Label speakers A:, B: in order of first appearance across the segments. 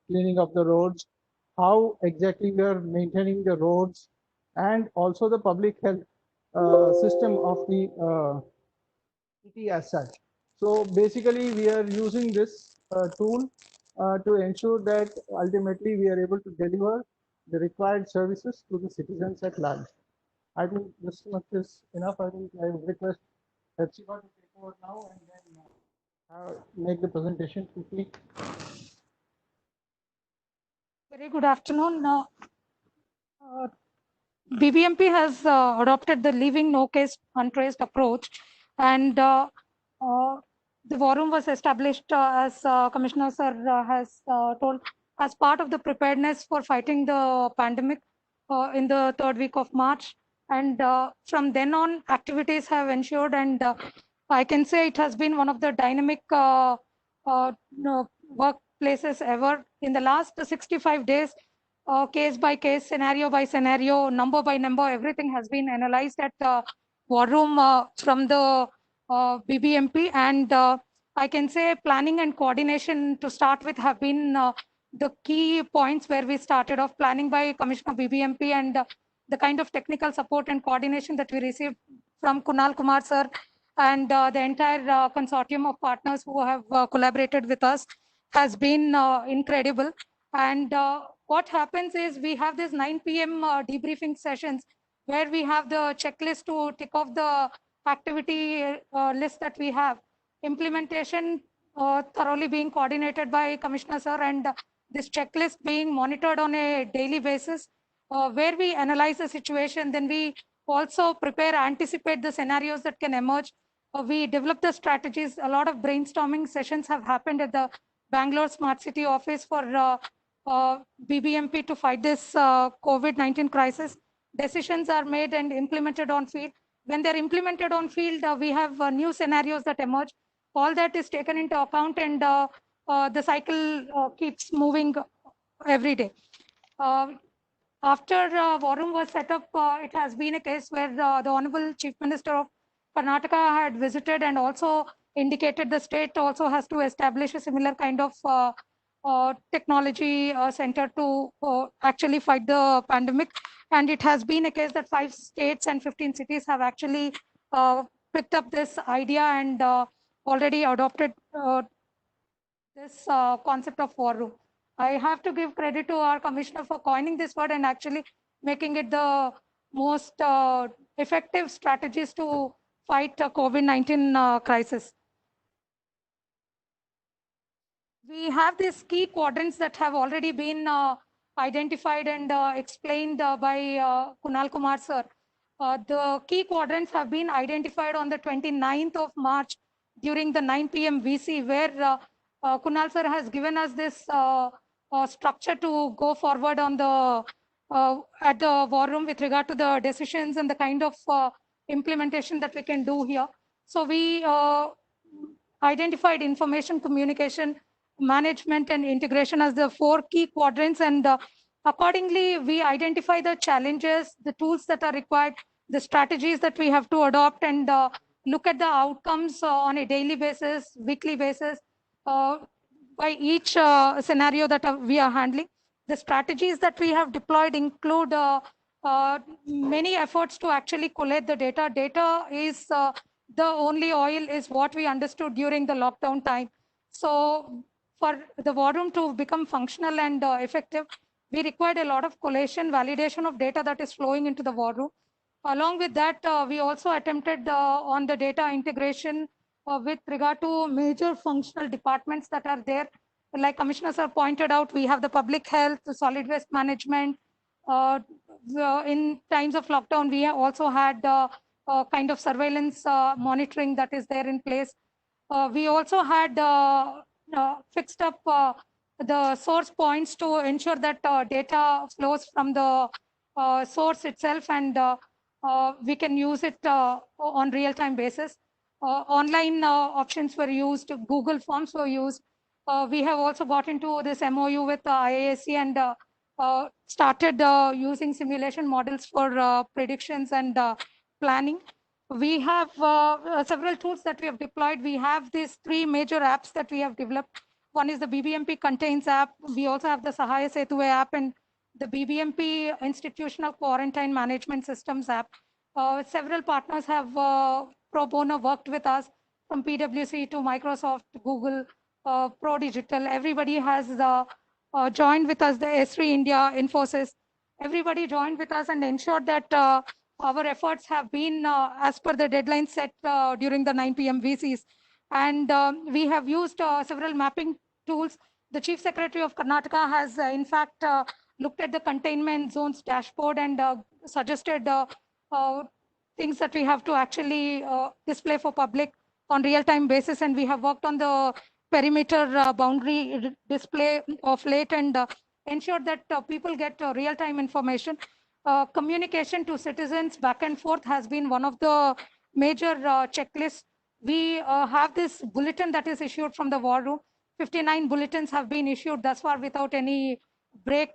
A: cleaning of the roads, how exactly we are maintaining the roads, and also the public health system of the city as such. So basically, we are using this tool to ensure that ultimately we are able to deliver the required services to the citizens at large. I think this much is enough. I think I would request Hepzibah to take over now and then make the presentation quickly.
B: Very good afternoon. BBMP has adopted the leaving no case untraced approach, and the war room was established as Commissioner Sir has told as part of the preparedness for fighting the pandemic in the third week of March. And from then on, activities have ensured, and I can say it has been one of the dynamic workplaces ever. In the last 65 days, case by case, scenario by scenario, number by number, everything has been analyzed at war room from the BBMP. And I can say planning and coordination to start with have been the key points where we started off. Planning by Commissioner BBMP, and the kind of technical support and coordination that we received from Kunal Kumar sir and the entire consortium of partners who have collaborated with us has been incredible. And what happens is we have this 9 p.m. Debriefing sessions where we have the checklist to tick off the activity list that we have. Implementation thoroughly being coordinated by Commissioner Sir, and this checklist being monitored on a daily basis where we analyze the situation. Then we also prepare, anticipate the scenarios that can emerge. We develop the strategies. A lot of brainstorming sessions have happened at the Bangalore Smart City office for BBMP to fight this COVID-19 crisis. Decisions are made and implemented on field. When they're implemented on field, we have new scenarios that emerge. All that is taken into account, and the cycle keeps moving every day. After war room was set up, it has been a case where the Honorable Chief Minister of Karnataka had visited and also indicated the state also has to establish a similar kind of technology center to actually fight the pandemic. And it has been a case that 5 states and 15 cities have actually picked up this idea and already adopted this concept of war room. I have to give credit to our commissioner for coining this word and actually making it the most effective strategies to fight COVID-19 crisis. We have these key quadrants that have already been identified and explained by Kunal Kumar sir. The key quadrants have been identified on the 29th of March during the 9 p.m. VC, where Kunal sir has given us this structure to go forward on the at the war room with regard to the decisions and the kind of implementation that we can do here. So we identified information communication, management, and integration as the 4 key quadrants, and accordingly we identify the challenges, the tools that are required, the strategies that we have to adopt, and look at the outcomes on a daily basis, weekly basis, by each scenario that we are handling. The strategies that we have deployed include many efforts to actually collate the data. Data is the only oil, is what we understood during the lockdown time. So for the war room to become functional and effective, we required a lot of collation, validation of data that is flowing into the war room. Along with that, we also attempted on the data integration with regard to major functional departments that are there. Like Commissioner Sir pointed out, we have the public health, the solid waste management. In times of lockdown, we have also had kind of surveillance monitoring that is there in place. We also had fixed up the source points to ensure that data flows from the source itself, and we can use it on real-time basis. Online options were used, Google Forms were used. We have also got into this MOU with IISc and started using simulation models for predictions and planning. We have several tools that we have deployed. We have these 3 major apps that we have developed. One is the BBMP Contains app. We also have the Sahaya Setu app and the BBMP Institutional Quarantine Management Systems app. Several partners have pro bono worked with us, from PwC to Microsoft, Google, ProDigital. Everybody has joined with us, the S3 India, Infosys. Everybody joined with us and ensured that our efforts have been as per the deadline set during the 9 p.m. VCs. And we have used several mapping tools. The Chief Secretary of Karnataka has, in fact, looked at the containment zones dashboard and suggested things that we have to actually display for public on real-time basis. And we have worked on the perimeter boundary display of late and ensured that people get real-time information. Communication to citizens back and forth has been one of the major checklists. We have this bulletin that is issued from the war room. 59 bulletins have been issued thus far without any break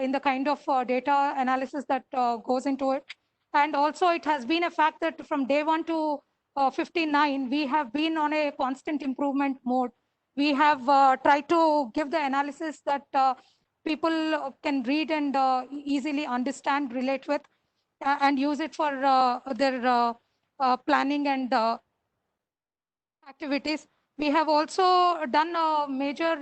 B: in the kind of data analysis that goes into it. And also it has been a fact that from day 1 to 59, we have been on a constant improvement mode. We have tried to give the analysis that people can read and easily understand, relate with, and use it for their planning and activities. We have also done a major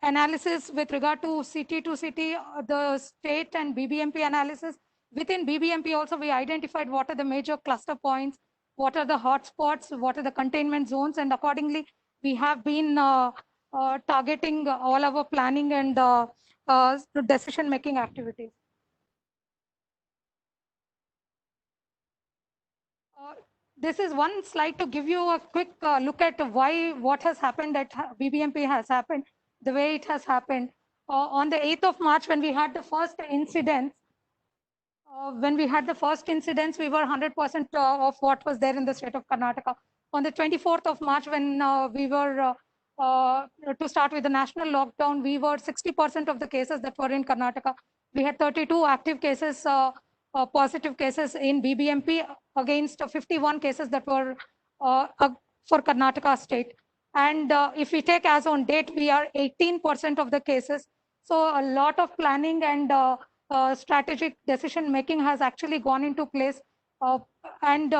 B: analysis with regard to city to city, the state and BBMP analysis. Within BBMP also, we identified what are the major cluster points, what are the hotspots, what are the containment zones, and accordingly, we have been targeting all our planning and decision-making activities. This is one slide to give you a quick look at what has happened at BBMP has happened, the way it has happened. On the 8th of March, when we had the first incidents, we were 100% of what was there in the state of Karnataka. On the 24th of March, when we were to start with the national lockdown, we were 60% of the cases that were in Karnataka. We had 32 active cases, positive cases in BBMP against 51 cases that were for Karnataka state. And if we take as on date, we are 18% of the cases. So a lot of planning and strategic decision making has actually gone into place. Urban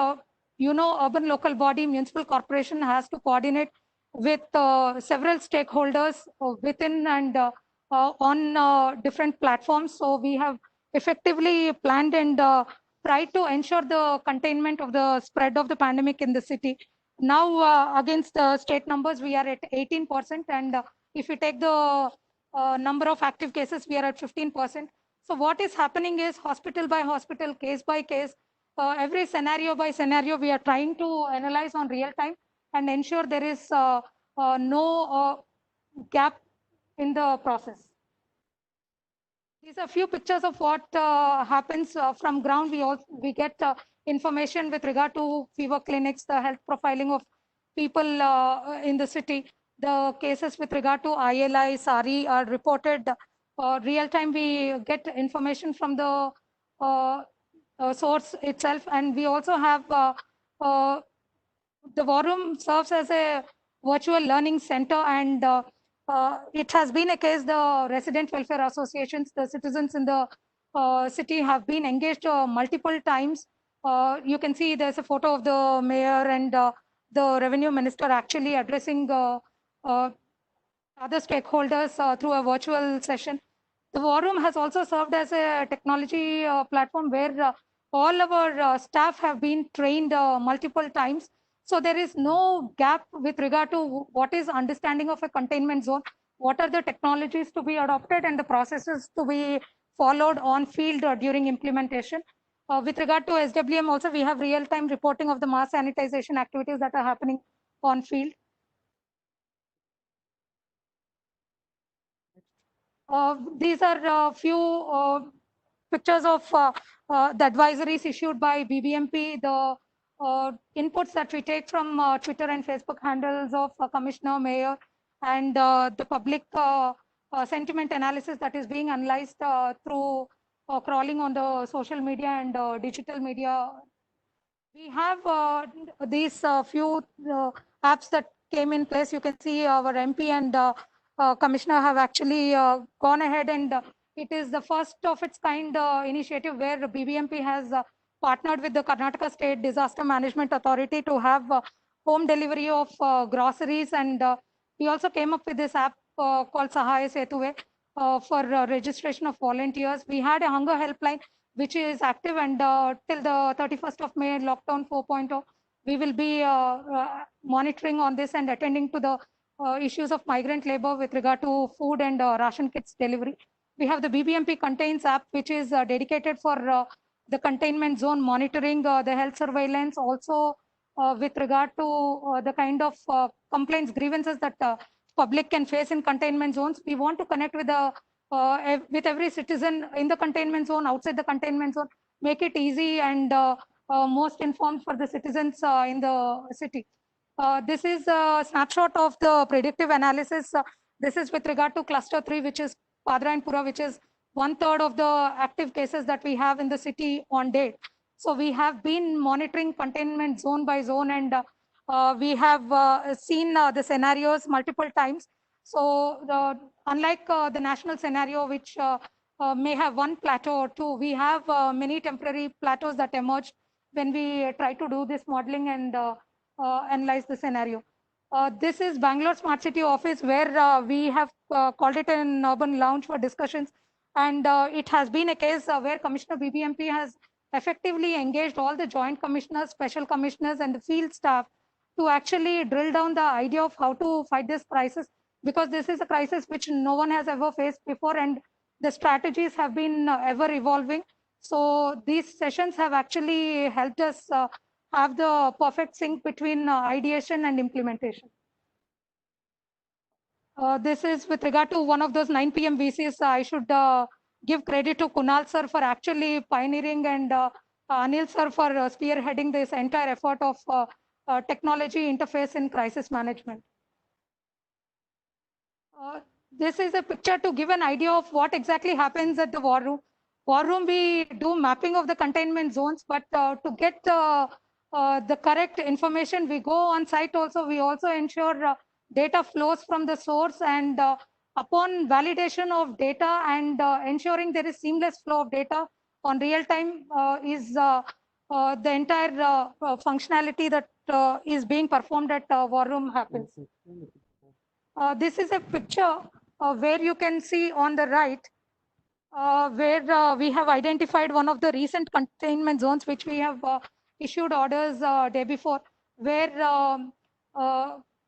B: local body, municipal corporation has to coordinate with several stakeholders within and on different platforms. So we have effectively planned and tried to ensure the containment of the spread of the pandemic in the city. Now, against the state numbers, we are at 18%. And if we take the number of active cases, we are at 15%. So what is happening is hospital by hospital, case by case, every scenario by scenario, we are trying to analyze on real time and ensure there is no gap in the process. These are a few pictures of what happens from ground. We get information with regard to fever clinics, the health profiling of people in the city. The cases with regard to ILI, SARI are reported real time. We get information from the source itself, and we also have the war room serves as a virtual learning center, and it has been a case the resident welfare associations, the citizens in the city have been engaged multiple times. You can see there's a photo of the mayor and the revenue minister actually addressing other stakeholders through a virtual session. The war room has also served as a technology platform where all our staff have been trained multiple times. So there is no gap with regard to what is understanding of a containment zone, what are the technologies to be adopted and the processes to be followed on field during implementation. With regard to SWM also, we have real-time reporting of the mass sanitization activities that are happening on field. These are a few pictures of the advisories issued by BBMP, the inputs that we take from Twitter and Facebook handles of Commissioner, Mayor, and the public sentiment analysis that is being analyzed through crawling on the social media and digital media. We have these few apps that came in place. You can see our MP and Commissioner have actually gone ahead, and it is the first of its kind initiative where BBMP has partnered with the Karnataka State Disaster Management Authority to have home delivery of groceries. And we also came up with this app called Sahaya Setuve for registration of volunteers. We had a hunger helpline which is active, and till the 31st of May, lockdown 4.0, we will be monitoring on this and attending to the issues of migrant labor with regard to food and ration kits delivery. We have the BBMP Contains app, which is dedicated for the containment zone monitoring, the health surveillance, also with regard to the kind of complaints, grievances that public can face in containment zones. We want to connect with the with every citizen in the containment zone, outside the containment zone, make it easy and most informed for the citizens in the city. This is a snapshot of the predictive analysis. This is with regard to cluster 3, which is Padra and Pura, which is 1/3 of the active cases that we have in the city on date. So we have been monitoring containment zone by zone, and we have seen the scenarios multiple times. So unlike the national scenario, which may have one plateau or two, we have many temporary plateaus that emerged when we try to do this modeling and analyze the scenario. This is Bangalore Smart City Office, where we have called it an urban lounge for discussions. And it has been a case where Commissioner BBMP has effectively engaged all the joint commissioners, special commissioners, and the field staff to actually drill down the idea of how to fight this crisis, because this is a crisis which no one has ever faced before, and the strategies have been ever evolving. So these sessions have actually helped us have the perfect sync between ideation and implementation. This is with regard to one of those 9 p.m. VCs. I should give credit to Kunal sir for actually pioneering, and Anil sir for spearheading this entire effort of technology interface in crisis management. This is a picture to give an idea of what exactly happens at the war room. War room, we do mapping of the containment zones, but to get the correct information, we go on site also. We also ensure data flows from the source, and upon validation of data and ensuring there is seamless flow of data on real time is the entire functionality that is being performed at war room happens. This is a picture where you can see on the right where we have identified one of the recent containment zones, which we have issued orders day before, where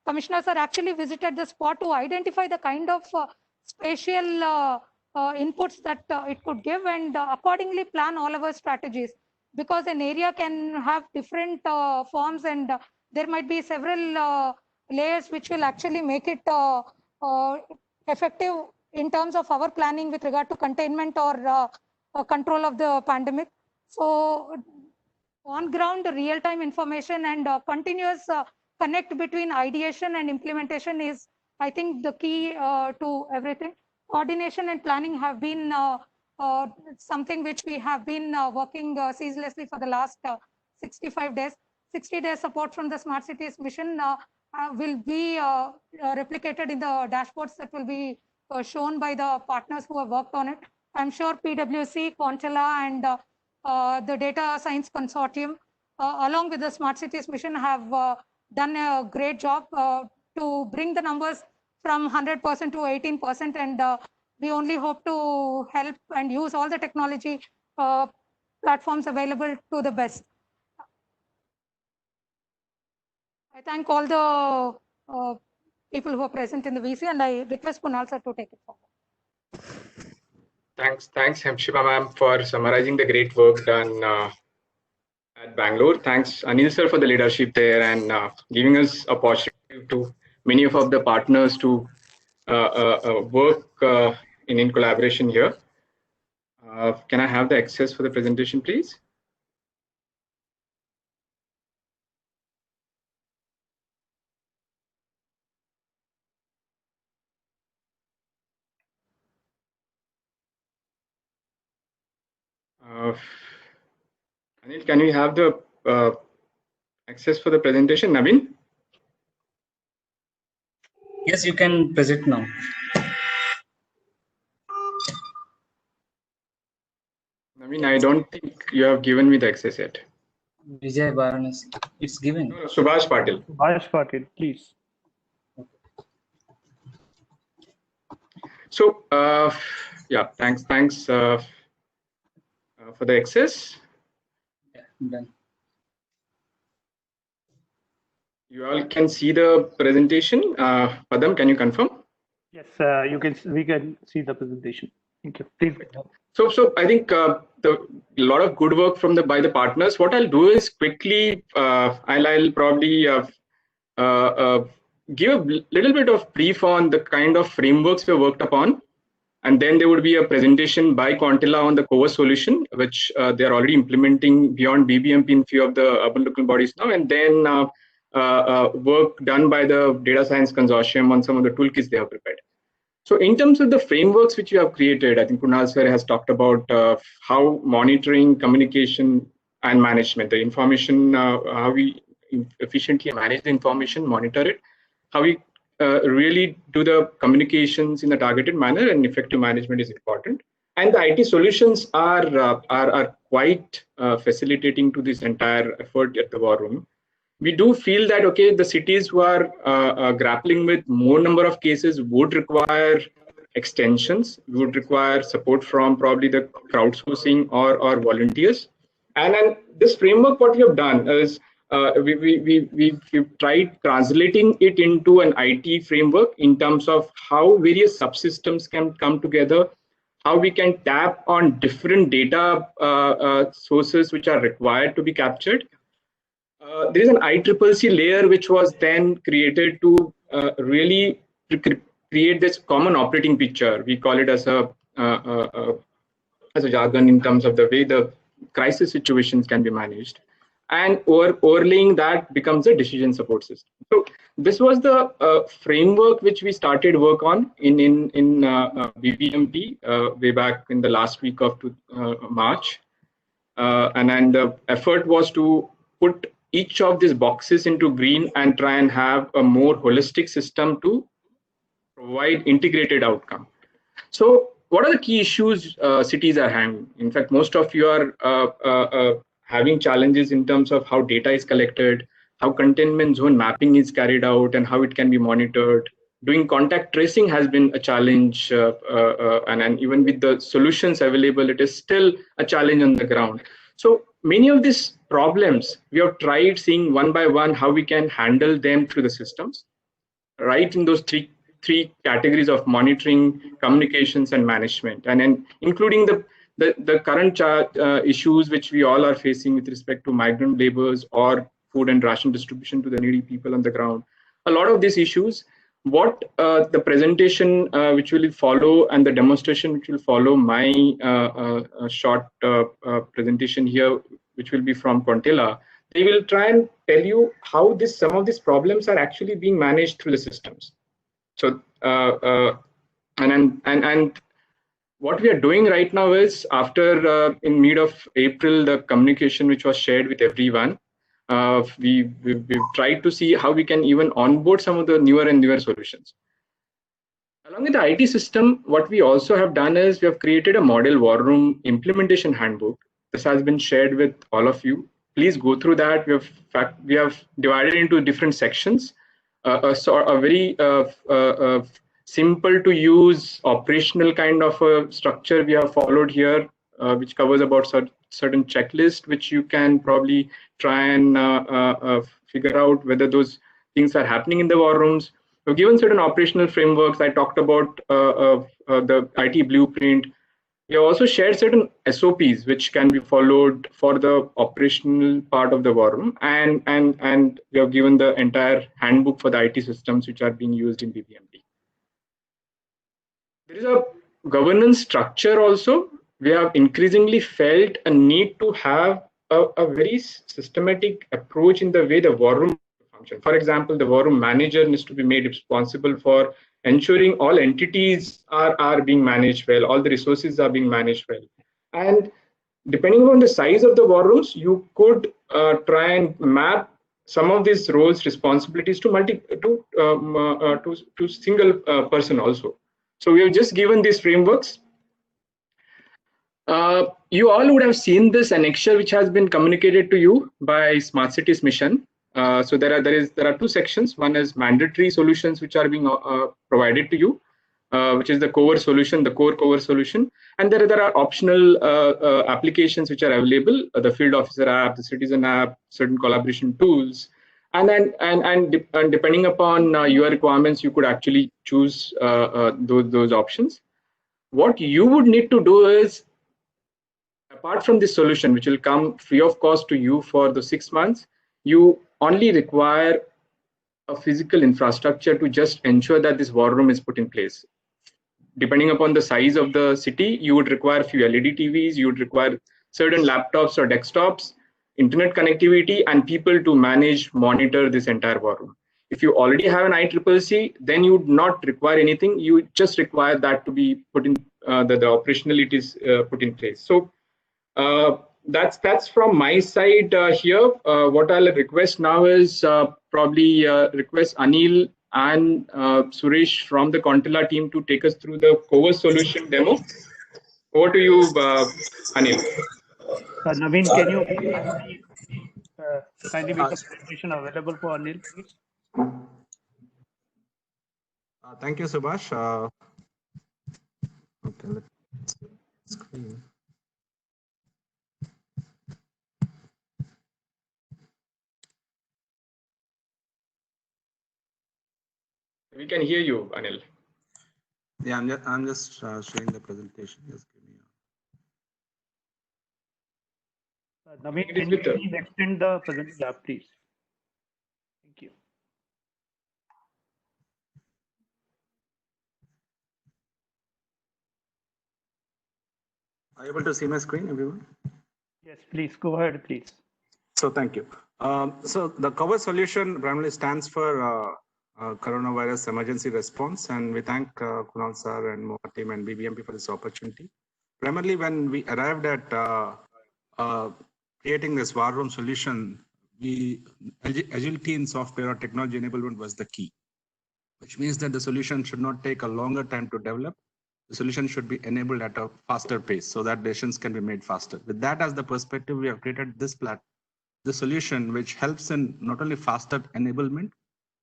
B: commissioners are actually visited the spot to identify the kind of spatial inputs that it could give, and accordingly plan all our strategies. Because an area can have different forms, and there might be several layers which will actually make it effective in terms of our planning with regard to containment or control of the pandemic. So on ground real-time information and continuous connect between ideation and implementation is, I think, the key to everything. Coordination and planning have been something which we have been working ceaselessly for the last 65 days. 60 days support from the Smart Cities mission will be replicated in the dashboards that will be shown by the partners who have worked on it. I'm sure PwC, Quantela, and the Data Science Consortium, along with the Smart Cities mission, have done a great job to bring the numbers from 100% to 18%, and we only hope to help and use all the technology platforms available to the best. I thank all the people who are present in the VC, and I request Kunal sir to take it forward.
C: Thanks, Hemshima ma'am, for summarizing the great work done at Bangalore. Thanks, Anil sir, for the leadership there and giving us opportunity to many of the partners to work in collaboration here. Can I have the access for the presentation, please? Anil, can we have the access for the presentation? Naveen?
D: Yes, you can present now.
C: I mean, I don't think you have given me the access yet.
D: Vijay Varanasi. It's given.
C: No, Subhash Patil.
A: Subhash Patil, please.
C: So, yeah, thanks for the access.
D: Yeah, done.
C: You all can see the presentation. Padam, can you confirm?
A: Yes, we can see the presentation. Thank you. Please.
C: So I think a lot of good work by the partners. What I'll do is quickly, I'll probably give a little bit of brief on the kind of frameworks we worked upon, and then there would be a presentation by Quantilla on the COVAS solution, which they are already implementing beyond BBMP in few of the urban local bodies now, and then work done by the Data Science Consortium on some of the toolkits they have prepared. So in terms of the frameworks which you have created, I think Kunal sir has talked about how monitoring, communication, and management, the information, how we efficiently manage the information, monitor it, how we really do the communications in a targeted manner, and effective management is important. And the IT solutions are quite facilitating to this entire effort at the war room. We do feel that, okay, the cities who are grappling with more number of cases would require extensions, would require support from probably the crowdsourcing or volunteers. And then this framework, what we have done is we've tried translating it into an IT framework in terms of how various subsystems can come together, how we can tap on different data sources which are required to be captured. There is an ICCC layer which was then created to really create this common operating picture. We call it as a jargon in terms of the way the crisis situations can be managed, and overlaying that becomes a decision support system. So this was the framework which we started work on in BBMP way back in the last week of March, and then the effort was to put each of these boxes into green and try and have a more holistic system to provide integrated outcome. So what are the key issues cities are having? In fact, most of you are having challenges in terms of how data is collected, how containment zone mapping is carried out, and how it can be monitored. Doing contact tracing has been a challenge, and even with the solutions available, it is still a challenge on the ground. So many of these problems, we have tried seeing one by one how we can handle them through the systems, right in those three categories of monitoring, communications, and management, and then including the current issues which we all are facing with respect to migrant laborers or food and ration distribution to the needy people on the ground. A lot of these issues, what the presentation which will follow and the demonstration which will follow my short presentation here, which will be from Quantilla, they will try and tell you how some of these problems are actually being managed through the systems. So and what we are doing right now is, after in mid of April, the communication which was shared with everyone, we've tried to see how we can even onboard some of the newer solutions. Along with the IT system, what we also have done is we have created a model war room implementation handbook. This has been shared with all of you. Please go through that. We have divided into different sections. A very simple to use operational kind of a structure we have followed here, which covers about certain checklist, which you can probably try and figure out whether those things are happening in the war rooms. We've given certain operational frameworks. I talked about the IT blueprint. We have also shared certain SOPs which can be followed for the operational part of the war room, and we have given the entire handbook for the IT systems which are being used in BBMP. There is a governance structure also. We have increasingly felt a need to have a very systematic approach in the way the war room function. For example, the war room manager needs to be made responsible for ensuring all entities are being managed well, all the resources are being managed well. And depending on the size of the war rooms, you could try and map some of these roles, responsibilities to single person also. So we have just given these frameworks. You all would have seen this annexure which has been communicated to you by Smart Cities Mission. So there are two sections. One is mandatory solutions which are being provided to you, which is the core solution, the core solution, and there are optional applications which are available: the field officer app, the citizen app, certain collaboration tools, and then and depending upon your requirements, you could actually choose those options. What you would need to do is, apart from this solution, which will come free of cost to you for the 6 months, you only require a physical infrastructure to just ensure that this war room is put in place. Depending upon the size of the city, you would require a few LED TVs, you would require certain laptops or desktops, internet connectivity, and people to manage, monitor this entire war room. If you already have an ICCC, then you would not require anything. You just require that to be put in, the operationalities put in place. So that's from my side here. What I'll request now is probably request Anil and Suresh from the Contilla team to take us through the Cover solution demo. Over to you, Anil.
E: Naveen, can you kindly make a presentation available for Anil, please?
F: Thank you, Subhash. Okay, let's screen.
C: We can hear you, Anil.
F: Yeah, I'm just showing the presentation. Just give me
E: Naveen, can you please extend the presentation lab, please? Thank you.
F: Are you able to see my screen, everyone?
E: Yes, please go ahead, please.
F: So thank you. So the Cover solution primarily stands for coronavirus emergency response, and we thank Kunal sir and MOA team and BBMP for this opportunity. Primarily, when we arrived at creating this war room solution, agility in software or technology enablement was the key, which means that the solution should not take a longer time to develop. The solution should be enabled at a faster pace so that decisions can be made faster. With that as the perspective, we have created this solution, which helps in not only faster enablement,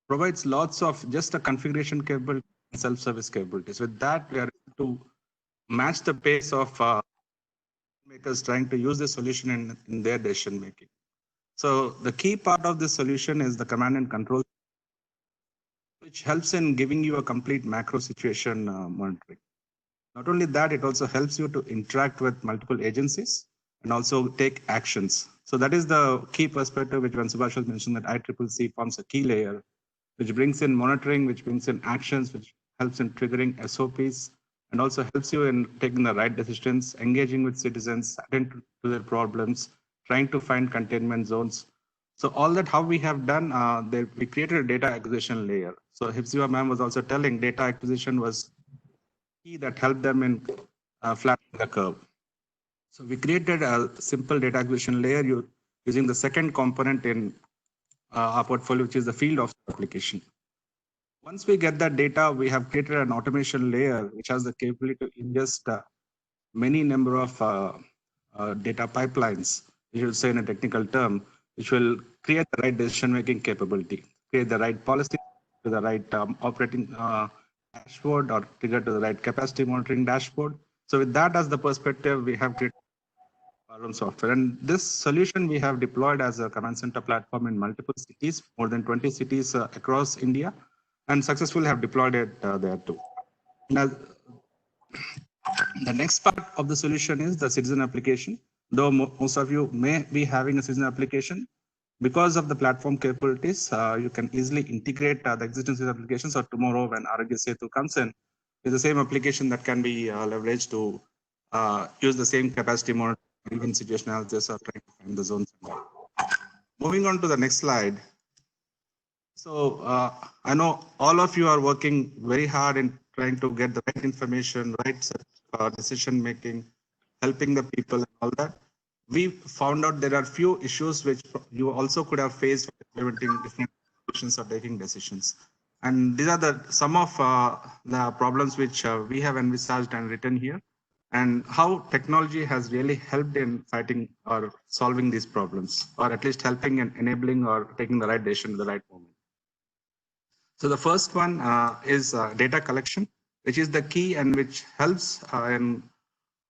F: provides lots of just a configuration capability and self-service capabilities. With that, we are able to match the pace of makers trying to use the solution in their decision making. So the key part of this solution is the command and control, which helps in giving you a complete macro situation monitoring. Not only that, it also helps you to interact with multiple agencies and also take actions. So that is the key perspective, which when Subhash has mentioned that ICCC forms a key layer, which brings in monitoring, which brings in actions, which helps in triggering SOPs, and also helps you in taking the right decisions, engaging with citizens, attending to their problems, trying to find containment zones. So all that how we have done, we created a data acquisition layer. So Hipsiba ma'am was also telling data acquisition was key that helped them in flattening the curve. So we created a simple data acquisition layer using the second component in our portfolio, which is the field of application. Once we get that data, we have created an automation layer, which has the capability to ingest many number of data pipelines, you should say in a technical term, which will create the right decision-making capability, create the right policy, to the right operating dashboard, or trigger to the right capacity monitoring dashboard. So with that as the perspective, we have created our own software. And this solution we have deployed as a command center platform in multiple cities, more than 20 cities across India, and successfully have deployed it there too. Now, the next part of the solution is the citizen application. Though most of you may be having a citizen application, because of the platform capabilities, you can easily integrate the existing citizen applications, or tomorrow when Arogya Setu comes in, is the same application that can be leveraged to use the same capacity monitoring, even situation analysis, or trying to find the zones. Moving on to the next slide. So I know all of you are working very hard in trying to get the right information, right decision making, helping the people and all that. we found out there are few issues which you also could have faced implementing different solutions or taking decisions. And these are some of the problems which we have envisaged and written here, and how technology has really helped in fighting or solving these problems, or at least helping and enabling or taking the right decision at the right moment. So the first one is data collection, which is the key and which helps in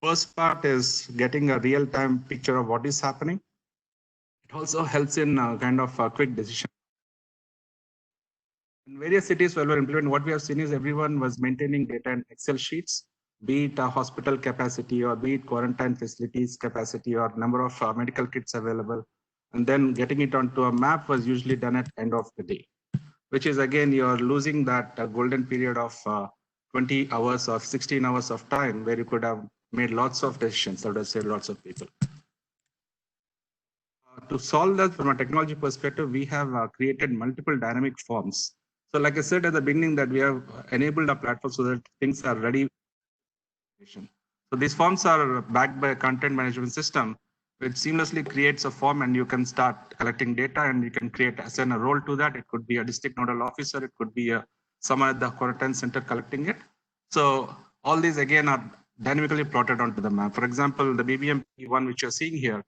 F: first part is getting a real-time picture of what is happening. It also helps in kind of a quick decision. In various cities where we're implementing, what we have seen is everyone was maintaining data in Excel sheets, be it hospital capacity or be it quarantine facilities capacity or number of medical kits available. And then getting it onto a map was usually done at end of the day, which is again, you're losing that golden period of 20 hours or 16 hours of time where you could have made lots of decisions, that would save lots of people. To solve that from a technology perspective, we have created multiple dynamic forms. So like I said at the beginning that we have enabled a platform so that things are ready. So these forms are backed by a content management system, which seamlessly creates a form and you can start collecting data and you can assign a role to that. It could be a district nodal officer, it could be someone at the quarantine center collecting it. So all these again are dynamically plotted onto the map. For example, the BBMP one which you're seeing here,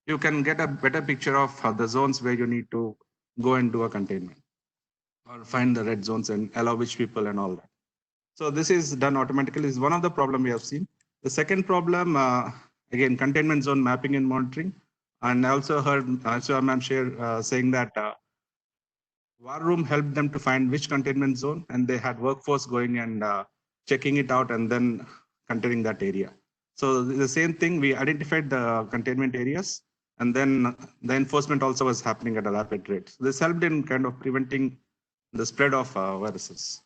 F: you can get a better picture of the zones where you need to go and do a containment or find the red zones and allow which people and all that. So this is done automatically. This is one of the problem we have seen. The second problem, again, containment zone mapping and monitoring. And I also heard ma'am share saying that War Room helped them to find which containment zone, and they had workforce going and checking it out and then containing that area. So the same thing, we identified the containment areas, and then the enforcement also was happening at a rapid rate. So this helped in kind of preventing the spread of viruses.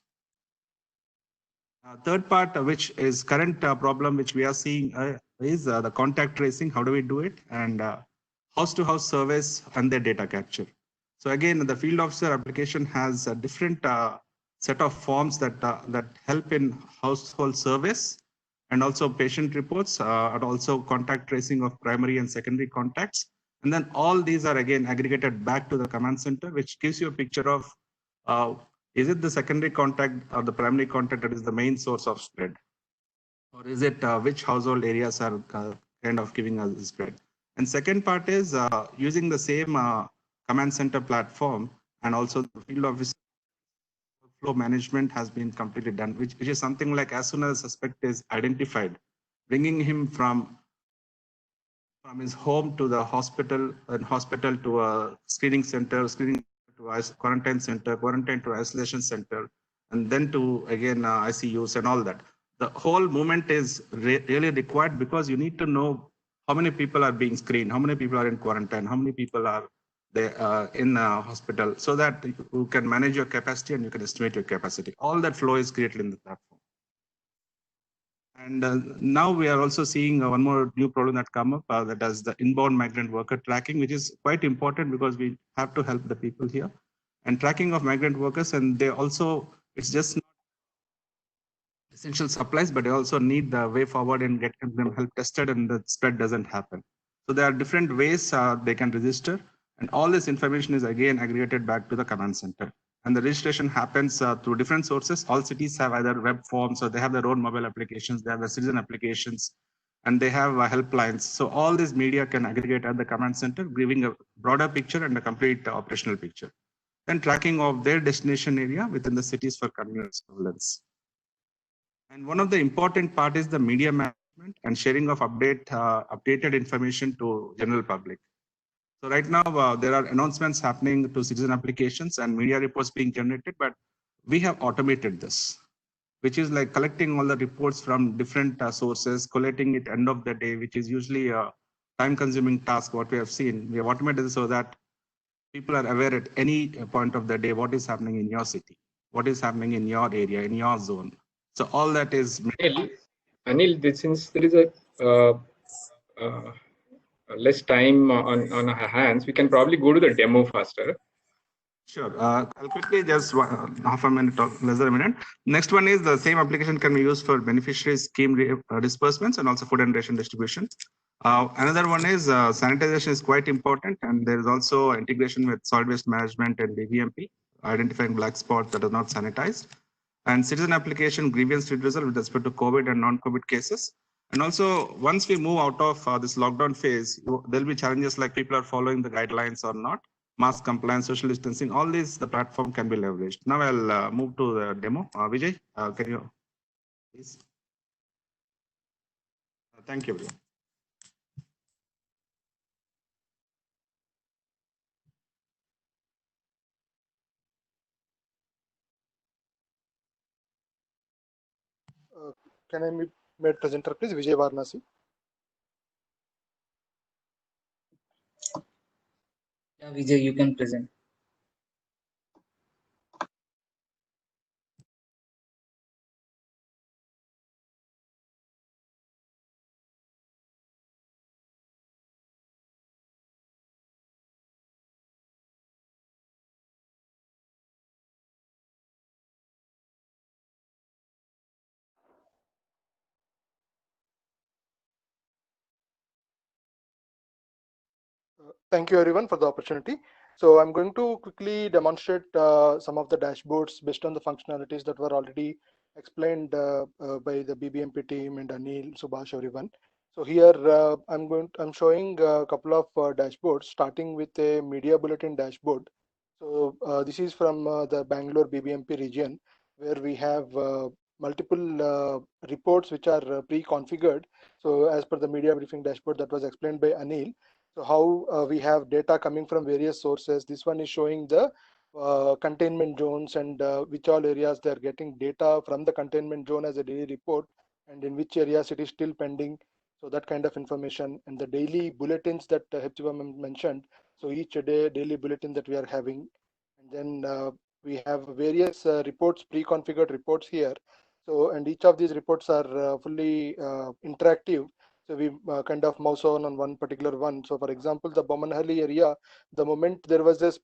F: Third part, which is current problem, which we are seeing is the contact tracing. How do we do it? And house-to-house surveys and their data capture. So again, the field officer application has a different set of forms that help in household surveys and also patient reports and also contact tracing of primary and secondary contacts. And then all these are again aggregated back to the command center, which gives you a picture of is it the secondary contact or the primary contact that is the main source of spread? Or is it which household areas are kind of giving us the spread? And second part is using the same command center platform and also the field office flow management has been completely done, which is something like as soon as the suspect is identified, bringing him from his home to the hospital and hospital to a screening center, screening to a quarantine center, quarantine to isolation center, and then to again ICUs and all that. The whole movement is really required because you need to know how many people are being screened, how many people are in quarantine, how many people are there in hospital, so that you can manage your capacity and you can estimate your capacity. All that flow is created in the platform. And now we are also seeing one more new problem that come up, that is the inbound migrant worker tracking, which is quite important because we have to help the people here. And tracking of migrant workers, and they also, it's just not essential supplies, but they also need the way forward and get them help tested and the spread doesn't happen. So there are different ways they can register, and all this information is again aggregated back to the command center. And the registration happens through different sources. All cities have either web forms or they have their own mobile applications, they have the citizen applications, and they have helplines. So all this media can aggregate at the command center, giving a broader picture and a complete operational picture. And tracking of their destination area within the cities for convenient surveillance. And one of the important part is the media management and sharing of updated information to general public. So right now, there are announcements happening to citizen applications and media reports being generated, but we have automated this, which is like collecting all the reports from different sources, collating it end of the day, which is usually a time-consuming task, what we have seen. We have automated this so that people are aware at any point of the day what is happening in your city, what is happening in your area, in your zone. So all that is...
C: Anil, since there is a less time on our hands, we can probably go to the demo faster.
F: Sure. I'll quickly just half a minute or less than a minute. Next one is the same application can be used for beneficiary scheme disbursements and also food and ration distribution. Another one is sanitization is quite important, and there is also integration with solid waste management and BBMP, identifying black spots that are not sanitized, and citizen application grievance redressal with respect to COVID and non-COVID cases. And also, once we move out of this lockdown phase, there'll be challenges like people are following the guidelines or not, mask compliance, social distancing, all these, the platform can be leveraged. Now I'll move to the demo. Vijay, can you please? Thank you, everyone.
G: Can I made presenter, please? Vijay Varanasi.
D: Yeah, Vijay, you can present.
G: Thank you, everyone, for the opportunity. So I'm going to quickly demonstrate some of the dashboards based on the functionalities that were already explained by the BBMP team and Anil, Subhash, everyone. So here I'm showing a couple of dashboards, starting with a media bulletin dashboard. So this is from the Bangalore BBMP region, where we have multiple reports which are pre-configured. So as per the media briefing dashboard that was explained by Anil. So how we have data coming from various sources. This one is showing the containment zones and which all areas they are getting data from the containment zone as a daily report, and in which areas it is still pending. So that kind of information, and the daily bulletins that Hepzibah mentioned. So each day daily bulletin that we are having, and then we have various reports, pre-configured reports here. So, and each of these reports are fully interactive. So we kind of mouse on one particular one. So for example, the Bomanhalli area, the moment there was this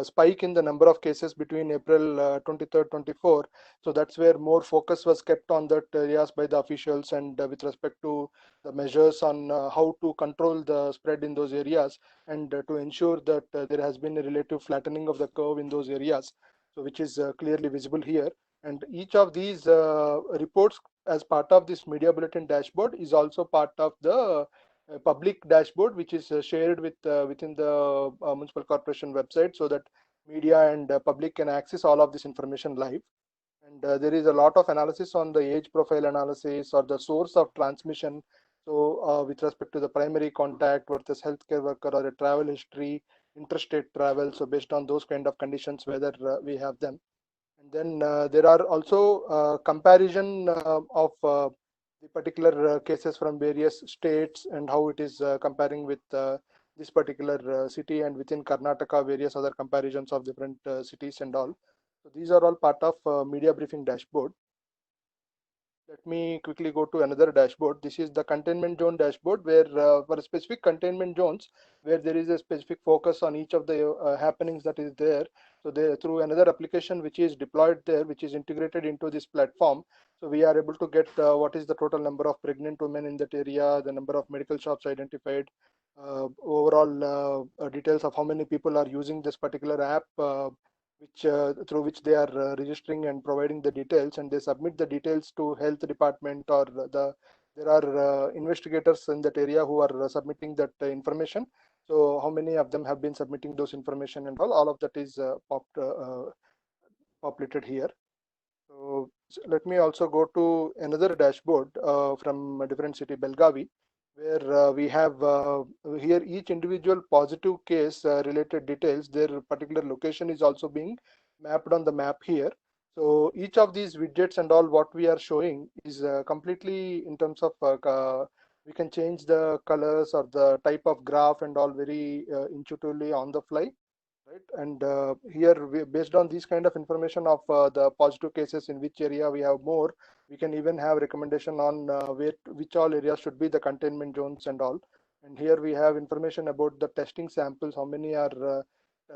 G: spike in the number of cases between April 23rd, 24, so that's where more focus was kept on that areas by the officials, and with respect to the measures on how to control the spread in those areas, and to ensure that there has been a relative flattening of the curve in those areas, so which is clearly visible here. And each of these reports as part of this media bulletin dashboard is also part of the public dashboard, which is shared with within the municipal corporation website, so that media and public can access all of this information live. And there is a lot of analysis on the age profile analysis or the source of transmission. So with respect to the primary contact versus healthcare worker or a travel history, interstate travel. So based on those kind of conditions, whether we have them. And then there are also comparison of the particular cases from various states, and how it is comparing with this particular city, and within Karnataka various other comparisons of different cities and all. So these are all part of media briefing dashboard. Let me quickly go to another dashboard. This is the containment zone dashboard, where for specific containment zones, where there is a specific focus on each of the happenings that is there. So they, through another application which is deployed there, which is integrated into this platform, so we are able to get what is the total number of pregnant women in that area, the number of medical shops identified, overall details of how many people are using this particular app, which through which they are registering and providing the details, and they submit the details to health department, or there are investigators in that area who are submitting that information. So how many of them have been submitting those information, and all of that is populated here. So let me also go to another dashboard from a different city, Belgavi, where we have here each individual positive case related details. Their particular location is also being mapped on the map here. So each of these widgets and all what we are showing is completely in terms of we can change the colors or the type of graph and all very intuitively on the fly. Right, and here based on these kind of information of the positive cases, in which area we have more, we can even have recommendation on which all areas should be the containment zones and all. And here we have information about the testing samples, how many are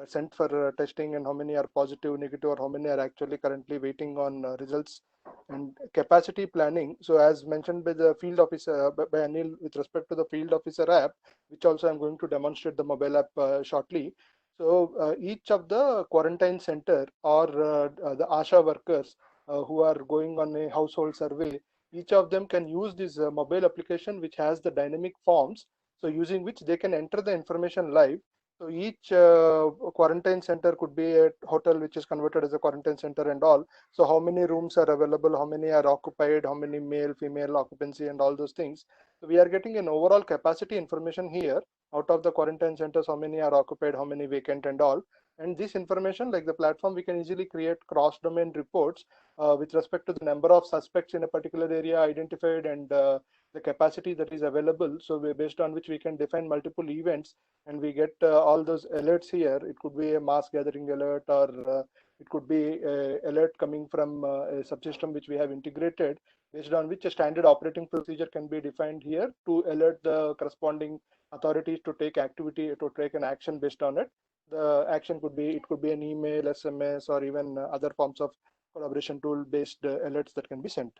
G: sent for testing and how many are positive, negative, or how many are actually currently waiting on results, and capacity planning. So as mentioned by the field officer, by Anil, with respect to the field officer app, which also I'm going to demonstrate the mobile app shortly. So each of the quarantine center or the ASHA workers who are going on a household survey, each of them can use this mobile application which has the dynamic forms, so using which they can enter the information live. So each quarantine center could be a hotel which is converted as a quarantine center and all. So how many rooms are available, how many are occupied, how many male, female occupancy and all those things. So we are getting an overall capacity information here out of the quarantine centers, how many are occupied, how many vacant and all. And this information, like the platform, we can easily create cross-domain reports with respect to the number of suspects in a particular area identified and the capacity that is available. So based on which we can define multiple events, and we get all those alerts here. It could be a mass gathering alert, or it could be a alert coming from a subsystem which we have integrated, based on which a standard operating procedure can be defined here to alert the corresponding authorities to take activity, to take an action based on it. The action could be, it could be an email, SMS, or even other forms of collaboration tool based alerts that can be sent.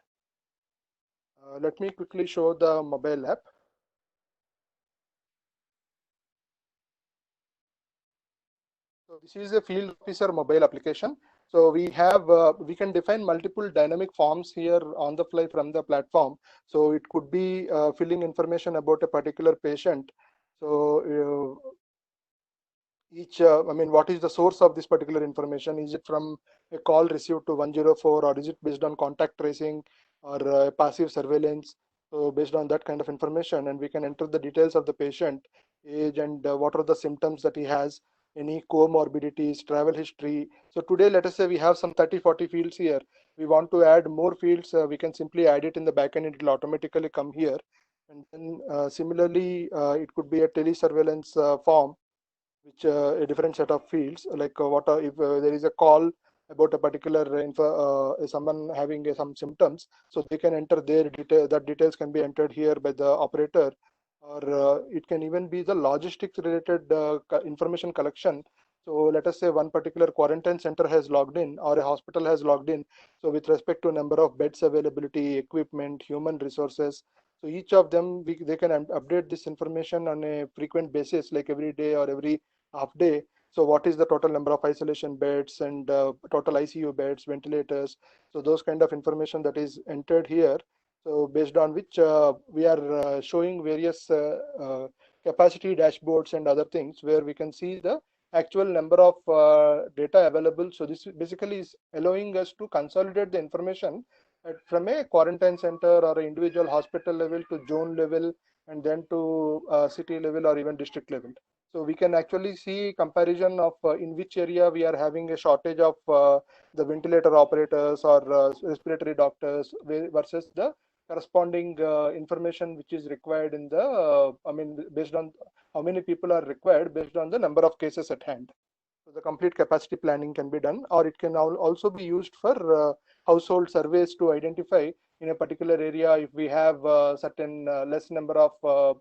G: Let me quickly show the mobile app. So this is a field officer mobile application. So we have, we can define multiple dynamic forms here on the fly from the platform. So it could be filling information about a particular patient. So each, I mean, what is the source of this particular information? Is it from a call received to 104, or is it based on contact tracing or passive surveillance? So based on that kind of information, and we can enter the details of the patient, age, and what are the symptoms that he has, any comorbidities, travel history. So today, let us say we have some 30-40 fields here. We want to add more fields. We can simply add it in the backend. It will automatically come here. And then similarly, it could be a telesurveillance form, which a different set of fields, like what are, if there is a call about a particular info, someone having some symptoms, so they can enter their detail. That details can be entered here by the operator, or it can even be the logistics related information collection. So let us say one particular quarantine center has logged in, or a hospital has logged in. So with respect to number of beds availability, equipment, human resources, so each of them, they can update this information on a frequent basis, like every day or every half day. So what is the total number of isolation beds and total ICU beds, ventilators? So those kind of information that is entered here. So based on which we are showing various capacity dashboards and other things, where we can see the actual number of data available. So this basically is allowing us to consolidate the information from a quarantine center or an individual hospital level to zone level, and then to city level or even district level. So we can actually see comparison of in which area we are having a shortage of the ventilator operators or respiratory doctors versus the corresponding information which is required in the, I mean, based on how many people are required based on the number of cases at hand. So the complete capacity planning can be done, or it can also be used for household surveys to identify in a particular area if we have certain less number of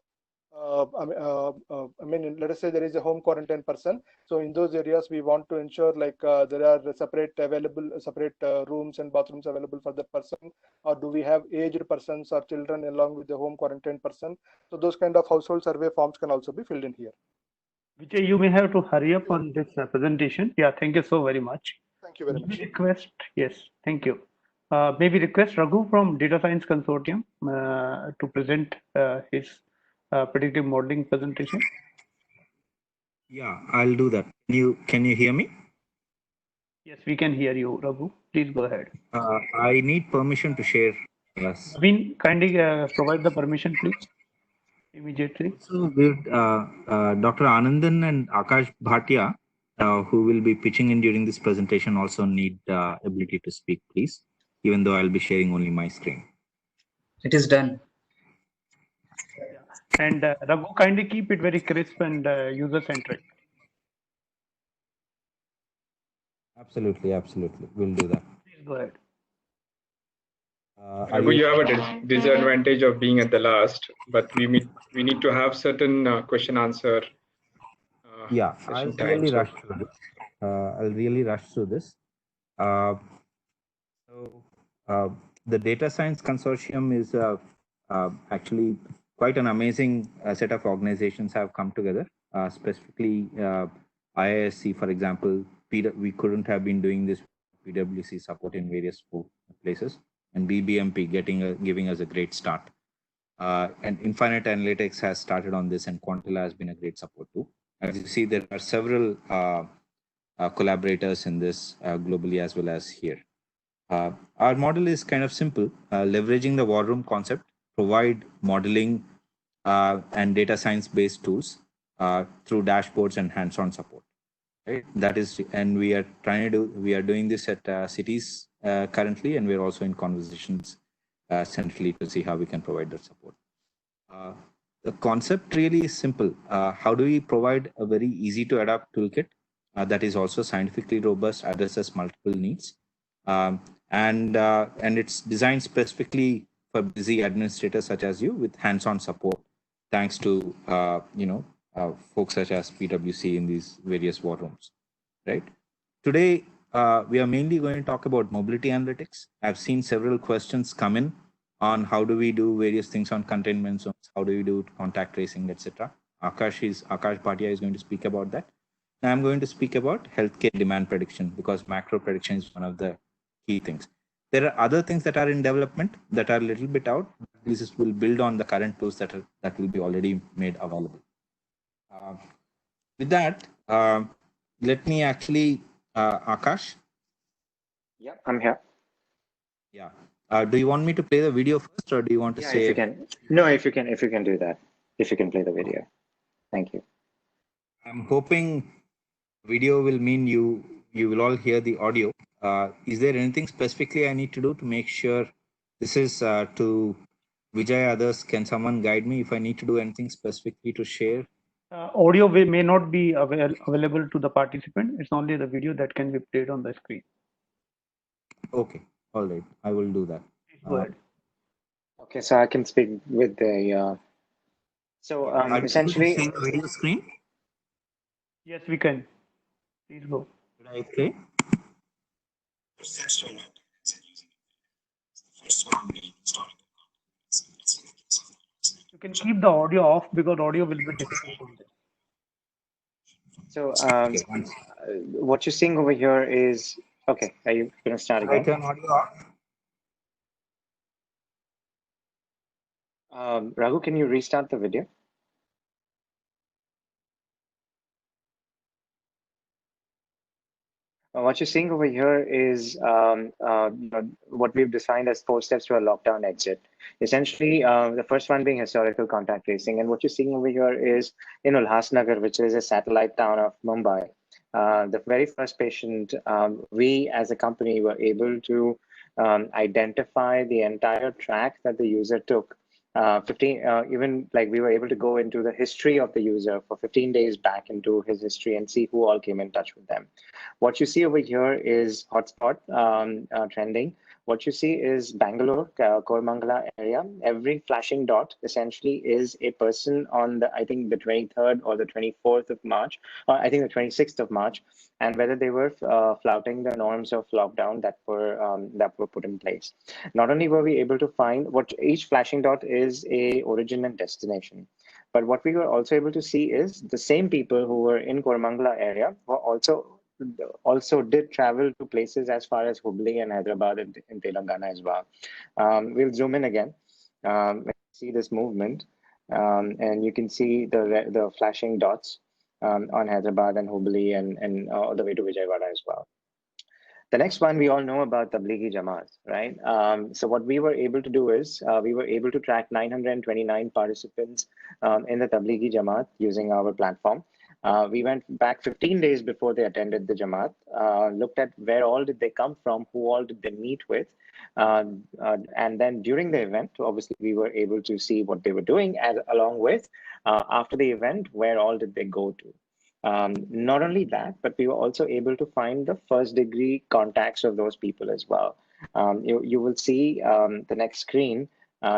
G: I mean, let us say there is a home quarantine person. So in those areas, we want to ensure like there are separate rooms and bathrooms available for that person, or do we have aged persons or children along with the home quarantine person? So those kind of household survey forms can also be filled in here.
E: Vijay, you may have to hurry up on this presentation. Yeah, thank you so very much.
G: Thank you very much.
E: Request, yes, thank you. Maybe request Raghu from Data Science Consortium to present his predictive modeling presentation.
H: Yeah, I'll do that. Can you hear me?
E: Yes, we can hear you, Raghu. Please go ahead.
H: I need permission to share. Yes.
E: Naveen, kindly provide the permission, please, immediately.
H: So with Dr. Anandan and Akash Bhatia, who will be pitching in during this presentation, also need ability to speak, please, even though I'll be sharing only my screen.
D: It is done.
E: And Raghu, kindly keep it very crisp and user-centric.
H: Absolutely, absolutely. We'll do that.
E: Please go ahead.
C: Raghu, you have a disadvantage of being at the last, but we need to have certain question answer
H: Yeah,
C: session time. So
H: I'll really rush through this. Uh, so the Data Science Consortium is actually quite an amazing set of organizations have come together. Specifically, IISc, for example, we couldn't have been doing this PwC support in various places, and BBMP giving us a great start. And Infinite Analytics has started on this, and Quantilla has been a great support too. As you see, there are several collaborators in this globally as well as here. Our model is kind of simple, leveraging the war room concept, provide modeling and data science based tools through dashboards and hands-on support. Right? That is, and we are doing this at cities currently, and we're also in conversations centrally to see how we can provide that support. The concept really is simple. How do we provide a very easy to adapt toolkit that is also scientifically robust, addresses multiple needs, and it's designed specifically for busy administrators such as you with hands-on support, thanks to folks such as PwC in these various war rooms. Right. Today, we are mainly going to talk about mobility analytics. I've seen several questions come in on how do we do various things on containment zones, how do we do contact tracing, etc. Akash Bhatia is going to speak about that. Now I'm going to speak about healthcare demand prediction, because macro prediction is one of the key things. There are other things that are in development that are a little bit out. This will build on the current tools that will be already made available. With that, let me actually, Akash.
I: Yeah, I'm here.
H: Yeah. Do you want me to play the video first, or do you want to say?
I: If you can. No, if you can do that. If you can play the video. Thank you.
H: I'm hoping video will mean you will all hear the audio. Is there anything specifically I need to do to make sure this is to Vijay, others? Can someone guide me if I need to do anything specifically to share?
E: Audio may not be available to the participant. It's only the video that can be played on the screen.
H: Okay, all right, I will do that.
E: Go ahead.
I: Okay, so I can speak with the. Essentially,
H: see the video screen.
E: Yes, we can. Please go.
H: Should I play?
E: You can keep the audio off because audio will be difficult on this.
I: So what you're seeing over here is okay. Are you going to start again?
H: I turn audio off.
I: Raghu, can you restart the video? What you're seeing over here is what we've defined as 4 steps to a lockdown exit. Essentially, the first one being historical contact tracing. And what you're seeing over here is in Ulhasnagar, which is a satellite town of Mumbai. The very first patient, we as a company were able to identify the entire track that the user took. Even like we were able to go into the history of the user for 15 days back into his history and see who all came in touch with them. What you see over here is hotspot trending. What you see is Bangalore, Koramangala area. Every flashing dot essentially is a person on the, I think the 23rd or the 24th of March, or I think the 26th of March, and whether they were flouting the norms of lockdown that were put in place. Not only were we able to find what each flashing dot is a origin and destination, but what we were also able to see is the same people who were in Koramangala area were also did travel to places as far as Hubli and Hyderabad in Telangana as well. We'll zoom in again. See this movement, and you can see the flashing dots on Hyderabad and Hubli and all the way to Vijayawada as well. The next one, we all know about Tablighi Jamaat, right? So what we were able to do is we were able to track 929 participants in the Tablighi Jamaat using our platform. We went back 15 days before they attended the Jamaat, looked at where all did they come from, who all did they meet with. And then during the event, obviously, we were able to see what they were doing, and along with after the event, where all did they go to. Not only that, but we were also able to find the first degree contacts of those people as well. You will see the next screen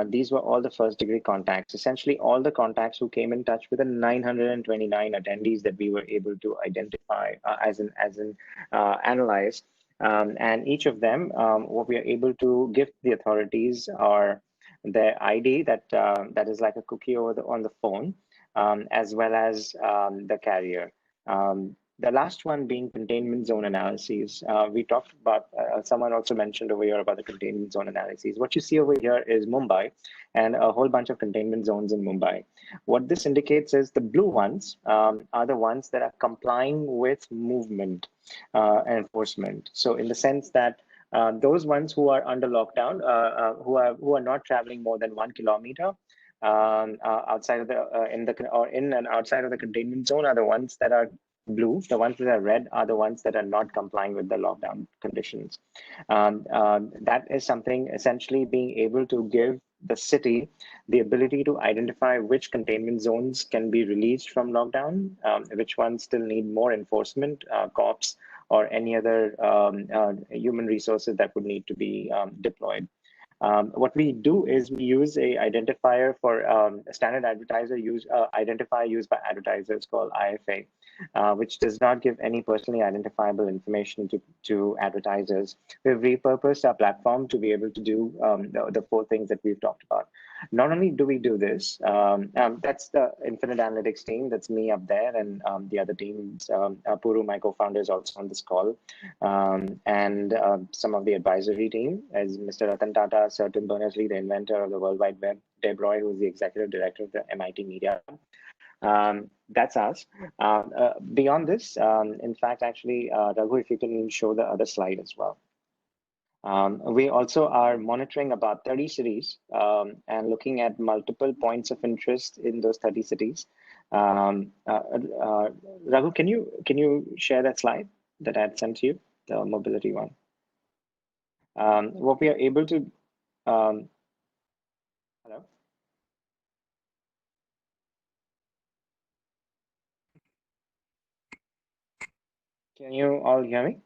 I: These were all the first degree contacts, essentially all the contacts who came in touch with the 929 attendees that we were able to identify analyze. And each of them, what we are able to give the authorities are their ID that is like a cookie on the phone, as well as the carrier. The last one being containment zone analyses. We talked about, someone also mentioned over here about the containment zone analyses. What you see over here is Mumbai and a whole bunch of containment zones in Mumbai. What this indicates is the blue ones are the ones that are complying with movement enforcement. So in the sense that those ones who are under lockdown, who are not traveling more than 1 kilometer outside of in and outside of the containment zone are the ones that are blue. The ones that are red are the ones that are not complying with the lockdown conditions. That is something essentially being able to give the city the ability to identify which containment zones can be released from lockdown, which ones still need more enforcement, cops, or any other human resources that would need to be deployed. What we do is we use a identifier for a standard advertiser identifier used by advertisers called IFA, which does not give any personally identifiable information to advertisers. We've repurposed our platform to be able to do the 4 things that we've talked about. Not only do we do this, that's the Infinite Analytics team, that's me up there, and the other teams, Puru, my co-founder, is also on this call, and some of the advisory team, as Mr. Ratan Tata, Sir Tim Berners-Lee, the inventor of the World Wide Web, Deb Roy, who is the executive director of the MIT Media. That's us. Beyond this, in fact, actually, Raghu, if you can show the other slide as well. We also are monitoring about 30 cities and looking at multiple points of interest in those 30 cities. Raghu, can you share that slide that I had sent to you, the mobility one? What we are able to, hello? Can you all hear me?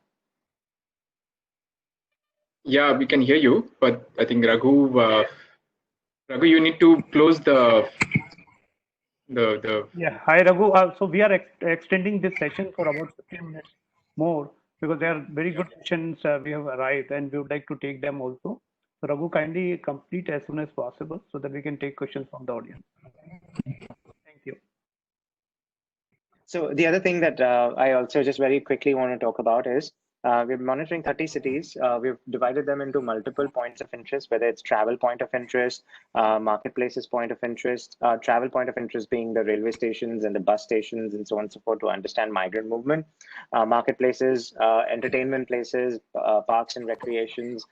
C: Yeah, we can hear you, but I think Raghu, you need to close the.
E: Yeah, hi Raghu. So we are extending this session for about 15 minutes more because there are very good questions we have arrived and we would like to take them also. So Raghu, kindly complete as soon as possible so that we can take questions from the audience. Thank you.
I: So the other thing that I also just very quickly want to talk about is we're monitoring 30 cities. We've divided them into multiple points of interest, whether it's travel point of interest, marketplaces point of interest, travel point of interest being the railway stations and the bus stations and so on and so forth to understand migrant movement, marketplaces, entertainment places, parks and recreations,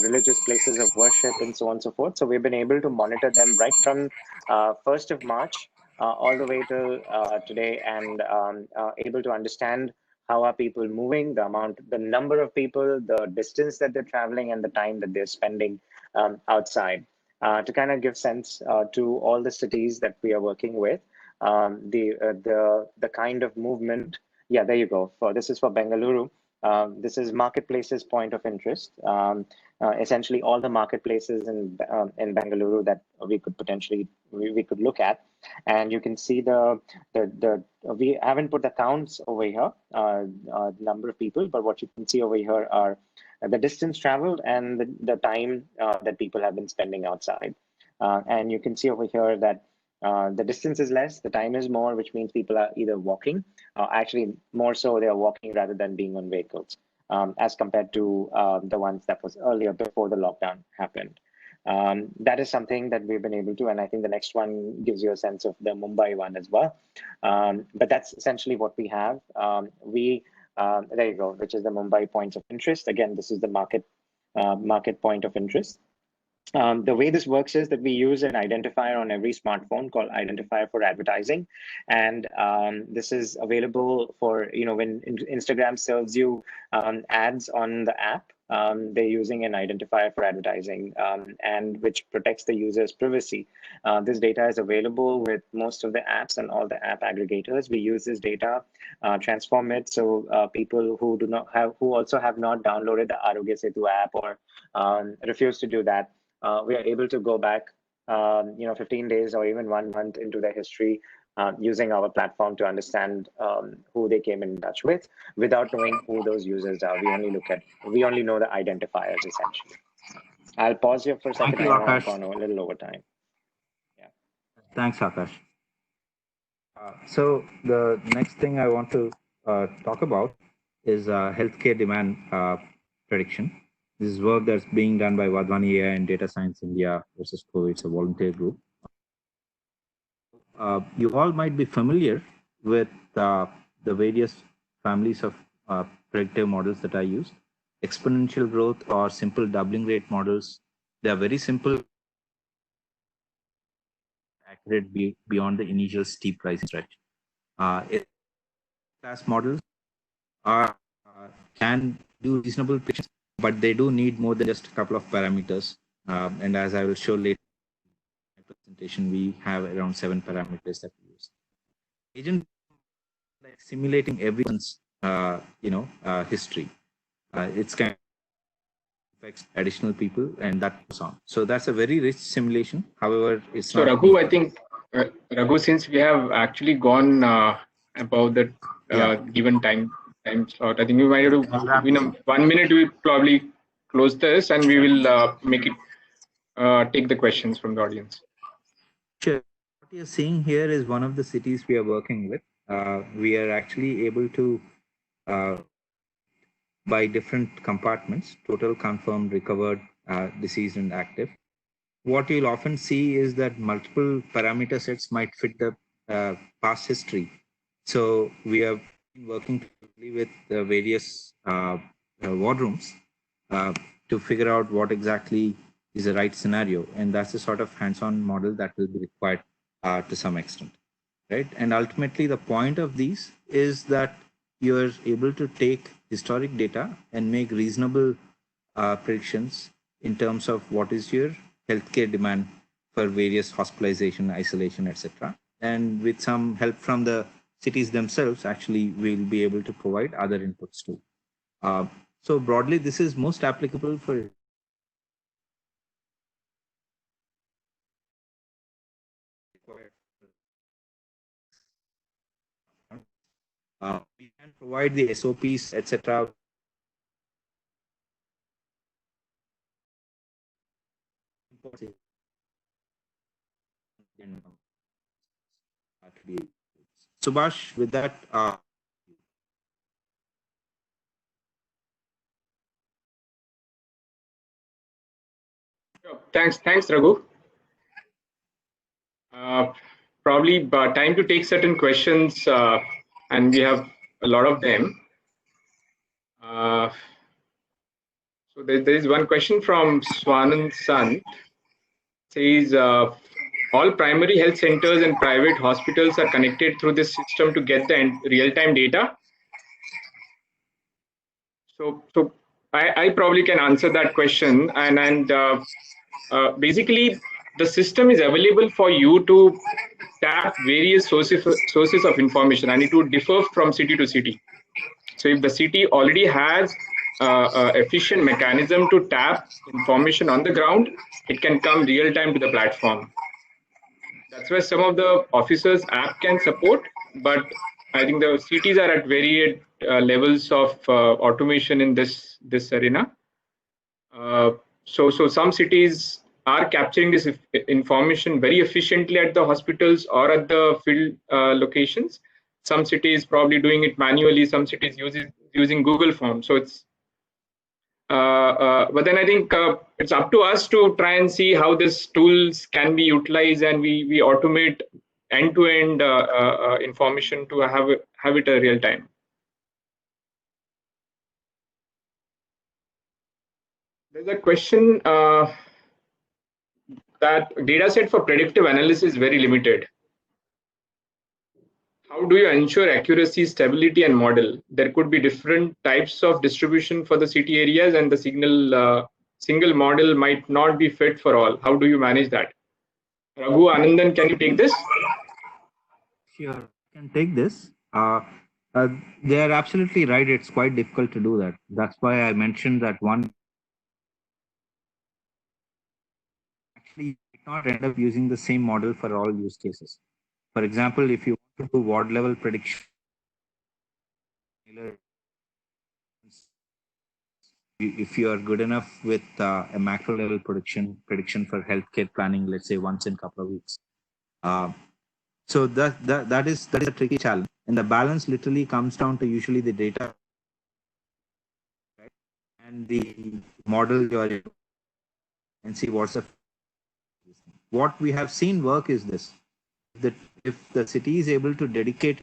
I: religious places of worship, and so on and so forth. So we've been able to monitor them right from 1st of March all the way till today, and able to understand how are people moving, the number of people, the distance that they're traveling, and the time that they're spending outside, to kind of give sense to all the cities that we are working with, the kind of movement. Yeah, there you go. This is for Bengaluru. This is marketplaces point of interest. Essentially, all the marketplaces in Bengaluru that we could potentially we could look at, and you can see we haven't put the counts over here, number of people, but what you can see over here are the distance traveled and the time that people have been spending outside, and you can see over here that the distance is less, the time is more, which means people are either walking, actually more so they are walking rather than being on vehicles, as compared to the ones that was earlier before the lockdown happened. That is something that we've been able to, and I think the next one gives you a sense of the Mumbai one as well. But that's essentially what we have. There you go, which is the Mumbai points of interest. Again, this is the market point of interest. The way this works is that we use an identifier on every smartphone called Identifier for Advertising. And this is available for, when Instagram serves you ads on the app, they're using an identifier for advertising, and which protects the user's privacy. This data is available with most of the apps and all the app aggregators. We use this data, transform it so people who also have not downloaded the Arogya Setu app or refuse to do that, we are able to go back, 15 days or even 1 month into their history, using our platform to understand who they came in touch with, without knowing who those users are. We only know the identifiers essentially. I'll pause here for a second.
H: Thank you,
I: I know I've
H: Akash.
I: gone a little over time. Yeah.
H: Thanks, Akash. So the next thing I want to talk about is healthcare demand prediction. This is work that's being done by Wadhwani AI and Data Science India versus COVID. It's a volunteer group. You all might be familiar with the various families of predictive models that I use. Exponential growth or simple doubling rate models. They are very simple, accurate beyond the initial steep pricing stretch. Class models can do reasonable predictions, but they do need more than just a couple of parameters. And as I will show later in my presentation, we have around 7 parameters that we use. Agent like simulating everyone's history. It's kind of affects additional people, and that goes on. So that's a very rich simulation. However, it's
C: so
H: not.
C: Raghu, I think Raghu, since we have actually gone about the given time slot, I think we might have to, in 1 minute, we probably close this and we will make it take the questions from the audience.
H: Sure. What you're seeing here is one of the cities we are working with. We are actually able to by different compartments, total, confirmed, recovered, deceased, and active. What you'll often see is that multiple parameter sets might fit the past history. So we have been working with various war rooms to figure out what exactly is the right scenario. And that's the sort of hands-on model that will be required to some extent, right? And ultimately, the point of these is that you're able to take historic data and make reasonable predictions in terms of what is your healthcare demand for various hospitalization, isolation, etc. And with some help from the cities themselves, actually, we'll be able to provide other inputs too. So broadly, this is most applicable for we can provide the SOPs, etc. Subhash, with that,
C: Thanks, Raghu. Probably time to take certain questions, and we have a lot of them. So there is one question from Swanand Sant. Says all primary health centers and private hospitals are connected through this system to get the real-time data. So I probably can answer that question, and basically the system is available for you to tap various sources of information, and it would differ from city to city. So if the city already has efficient mechanism to tap information on the ground, it can come real time to the platform. That's where some of the officers app can support, but I think the cities are at varied levels of automation in this arena. So some cities are capturing this information very efficiently at the hospitals or at the field locations. Some cities probably doing it manually. Some cities using Google Forms. So it's but then I think it's up to us to try and see how these tools can be utilized, and we automate end-to-end information to have it a real time. There's a question that data set for predictive analysis is very limited. How do you ensure accuracy, stability, and model? There could be different types of distribution for the city areas, and the single model might not be fit for all. How do you manage that? Raghu, Anandan, can you take this?
H: Sure, I can take this. They are absolutely right. It's quite difficult to do that. That's why I mentioned that one you might not end up using the same model for all use cases. For example, if you want to do ward level prediction, if you are good enough with a macro level prediction for healthcare planning, let's say once in a couple of weeks. So that is a tricky challenge, and the balance literally comes down to usually the data, right, and the model you are, and see what we have seen work is this: that if the city is able to dedicate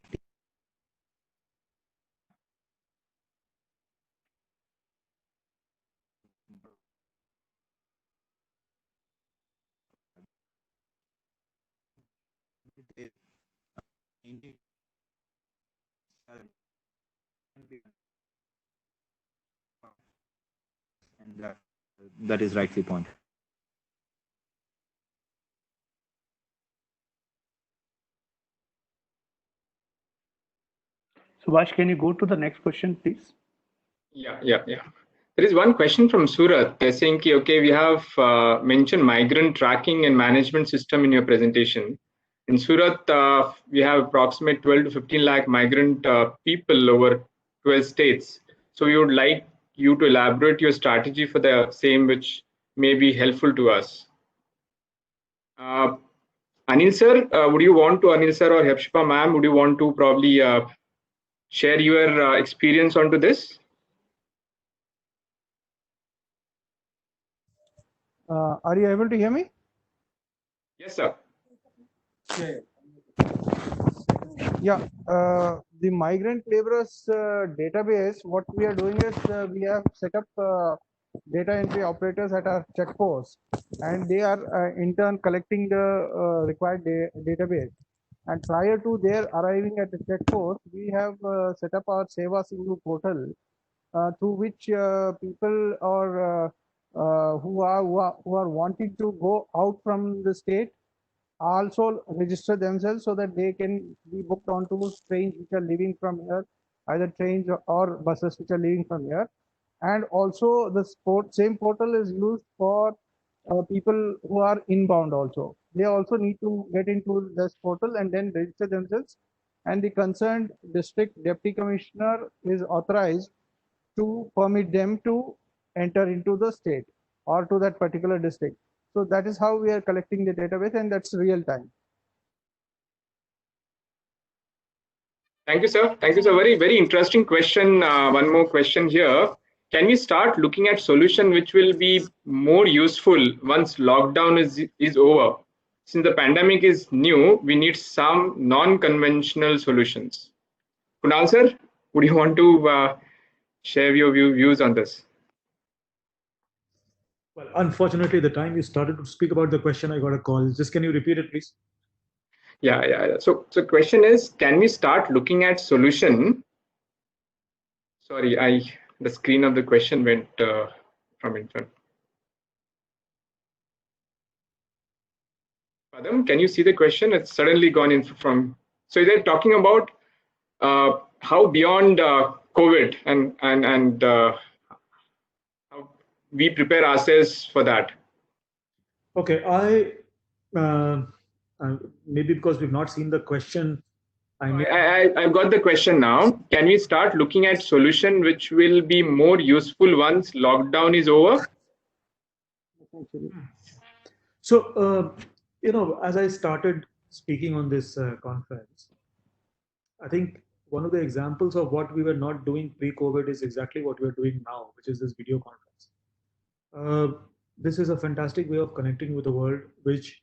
H: and that is rightly pointed.
E: Subhash, can you go to the next question, please?
C: Yeah. There is one question from Surat. They're saying, okay, we have mentioned migrant tracking and management system in your presentation. In Surat, we have approximate 12 to 15 lakh migrant people over 12 states. So we would like you to elaborate your strategy for the same, which may be helpful to us. Anil sir, Anil sir or Hepzibah ma'am, would you want to probably share your experience onto this?
A: Are you able to hear me?
C: Yes, sir.
A: Yeah, the migrant laborers database, what we are doing is we have set up data entry operators at our checkposts, and they are in turn collecting the required database. And prior to their arriving at the checkpost, we have set up our Seva Sindhu portal, through which people or who are wanting to go out from the state also register themselves so that they can be booked onto trains which are leaving from here, either trains or buses which are leaving from here. And also the same portal is used for people who are inbound also. They also need to get into this portal and then register themselves. And the concerned district deputy commissioner is authorized to permit them to enter into the state or to that particular district. So that is how we are collecting the database, and that's real time.
C: Thank you, sir. Thank you, sir. Very, very interesting question. One more question here. Can we start looking at solution which will be more useful once lockdown is over? Since the pandemic is new, we need some non-conventional solutions. Kunal sir, would you want to share your views on this?
J: Well, unfortunately, the time you started to speak about the question, I got a call. Just can you repeat it, please?
C: Yeah. So question is, can we start looking at solution? Sorry, the screen of the question went from in front. Padam, can you see the question? It's suddenly gone in from. So they're talking about how beyond COVID and how we prepare ourselves for that.
J: Okay, maybe because we've not seen the question.
C: I've got the question now. Can we start looking at solution which will be more useful once lockdown is over?
J: So, as I started speaking on this conference, I think one of the examples of what we were not doing pre-COVID is exactly what we're doing now, which is this video conference. This is a fantastic way of connecting with the world, which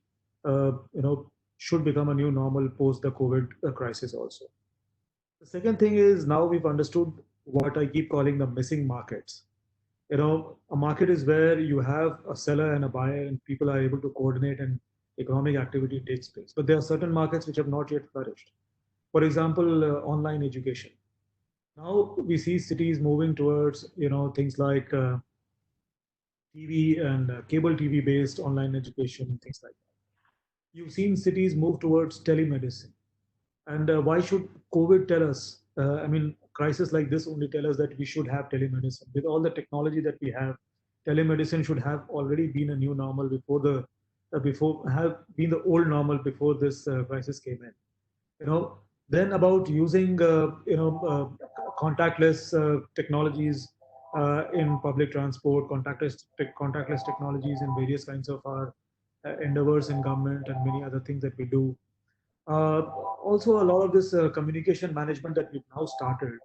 J: should become a new normal post the COVID crisis also. The second thing is, now we've understood what I keep calling the missing markets. A market is where you have a seller and a buyer and people are able to coordinate and economic activity takes place. But there are certain markets which have not yet flourished. For example, online education. Now we see cities moving towards, things like TV and cable TV based online education and things like that. You've seen cities move towards telemedicine. And why should COVID tell us? Crisis like this only tell us that we should have telemedicine. With all the technology that we have, telemedicine should have already been a new normal before the before have been the old normal before this crisis came in. Then about using contactless technologies in public transport, contactless technologies in various kinds of our endeavors in government and many other things that we do. Also, a lot of this communication management that we've now started.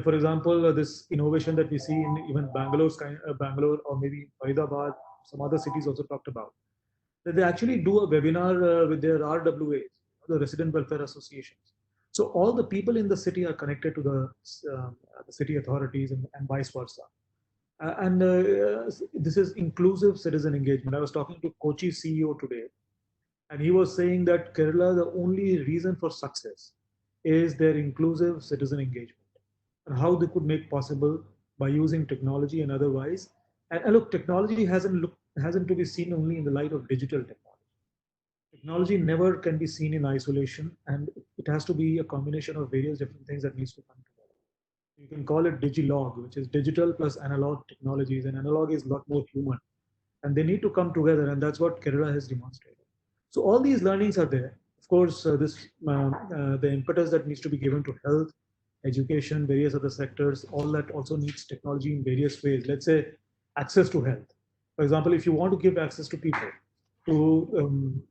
J: For example, this innovation that we see in even Bangalore or maybe Faridabad, some other cities also talked about, that they actually do a webinar with their RWAs, the Resident Welfare Associations. So all the people in the city are connected to the city authorities and vice versa. This is inclusive citizen engagement. I was talking to Kochi CEO today, and he was saying that Kerala, the only reason for success is their inclusive citizen engagement and how they could make possible by using technology and otherwise. And look, technology hasn't to be seen only in the light of digital technology. Technology never can be seen in isolation, and it has to be a combination of various different things that needs to come together. You can call it digilog, which is digital plus analog technologies, and analog is a lot more human, and they need to come together, and that's what Kerala has demonstrated. So all these learnings are there. Of course, the impetus that needs to be given to health, education, various other sectors, all that also needs technology in various ways. Let's say access to health. For example, if you want to give access to people, to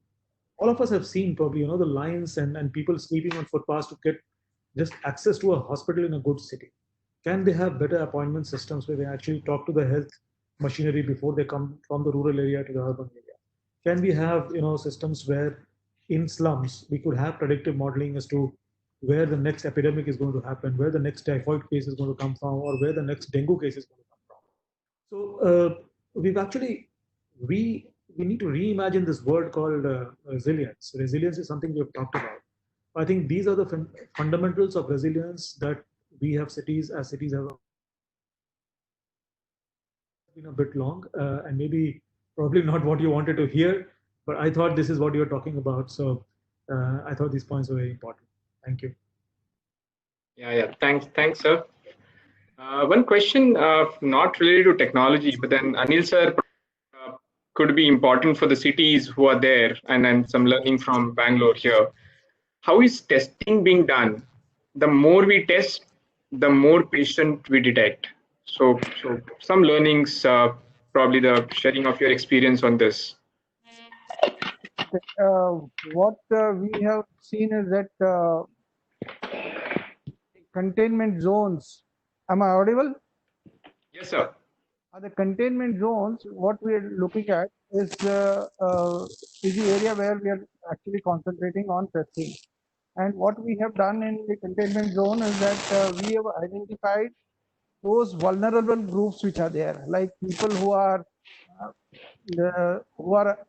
J: all of us have seen probably, the lines and people sleeping on footpaths to get just access to a hospital in a good city. Can they have better appointment systems where they actually talk to the health machinery before they come from the rural area to the urban area? Can we have systems where in slums we could have predictive modeling as to where the next epidemic is going to happen, where the next typhoid case is going to come from, or where the next dengue case is going to come from? So we've actually we need to reimagine this word called resilience. Resilience is something we've talked about. I think these are the fundamentals of resilience that we have cities have been a bit long and maybe probably not what you wanted to hear, but I thought this is what you're talking about. So I thought these points were very important. Thank you.
C: Yeah. Thanks, sir. One question, not related to technology, but then Anil sir could be important for the cities who are there, and then some learning from Bangalore here. How is testing being done? The more we test, the more patient we detect. So some learnings, probably the sharing of your experience on this.
A: What we have seen is that containment zones. Am I audible?
C: Yes, sir.
A: The containment zones, what we are looking at is the area where we are actually concentrating on testing. And what we have done in the containment zone is that we have identified those vulnerable groups which are there, like people who are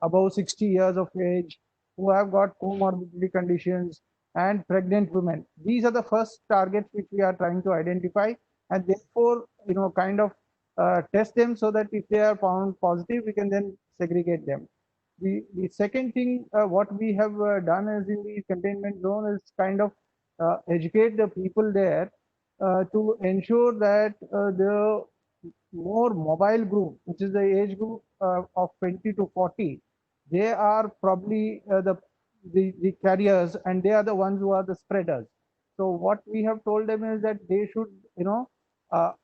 A: above 60 years of age, who have got comorbidity conditions, and pregnant women. These are the first targets which we are trying to identify, and therefore, kind of test them so that if they are found positive, we can then segregate them. The second thing, what we have done is in the containment zone is kind of educate the people there to ensure that the more mobile group, which is the age group of 20 to 40, they are probably the carriers, and they are the ones who are the spreaders. So what we have told them is that they should,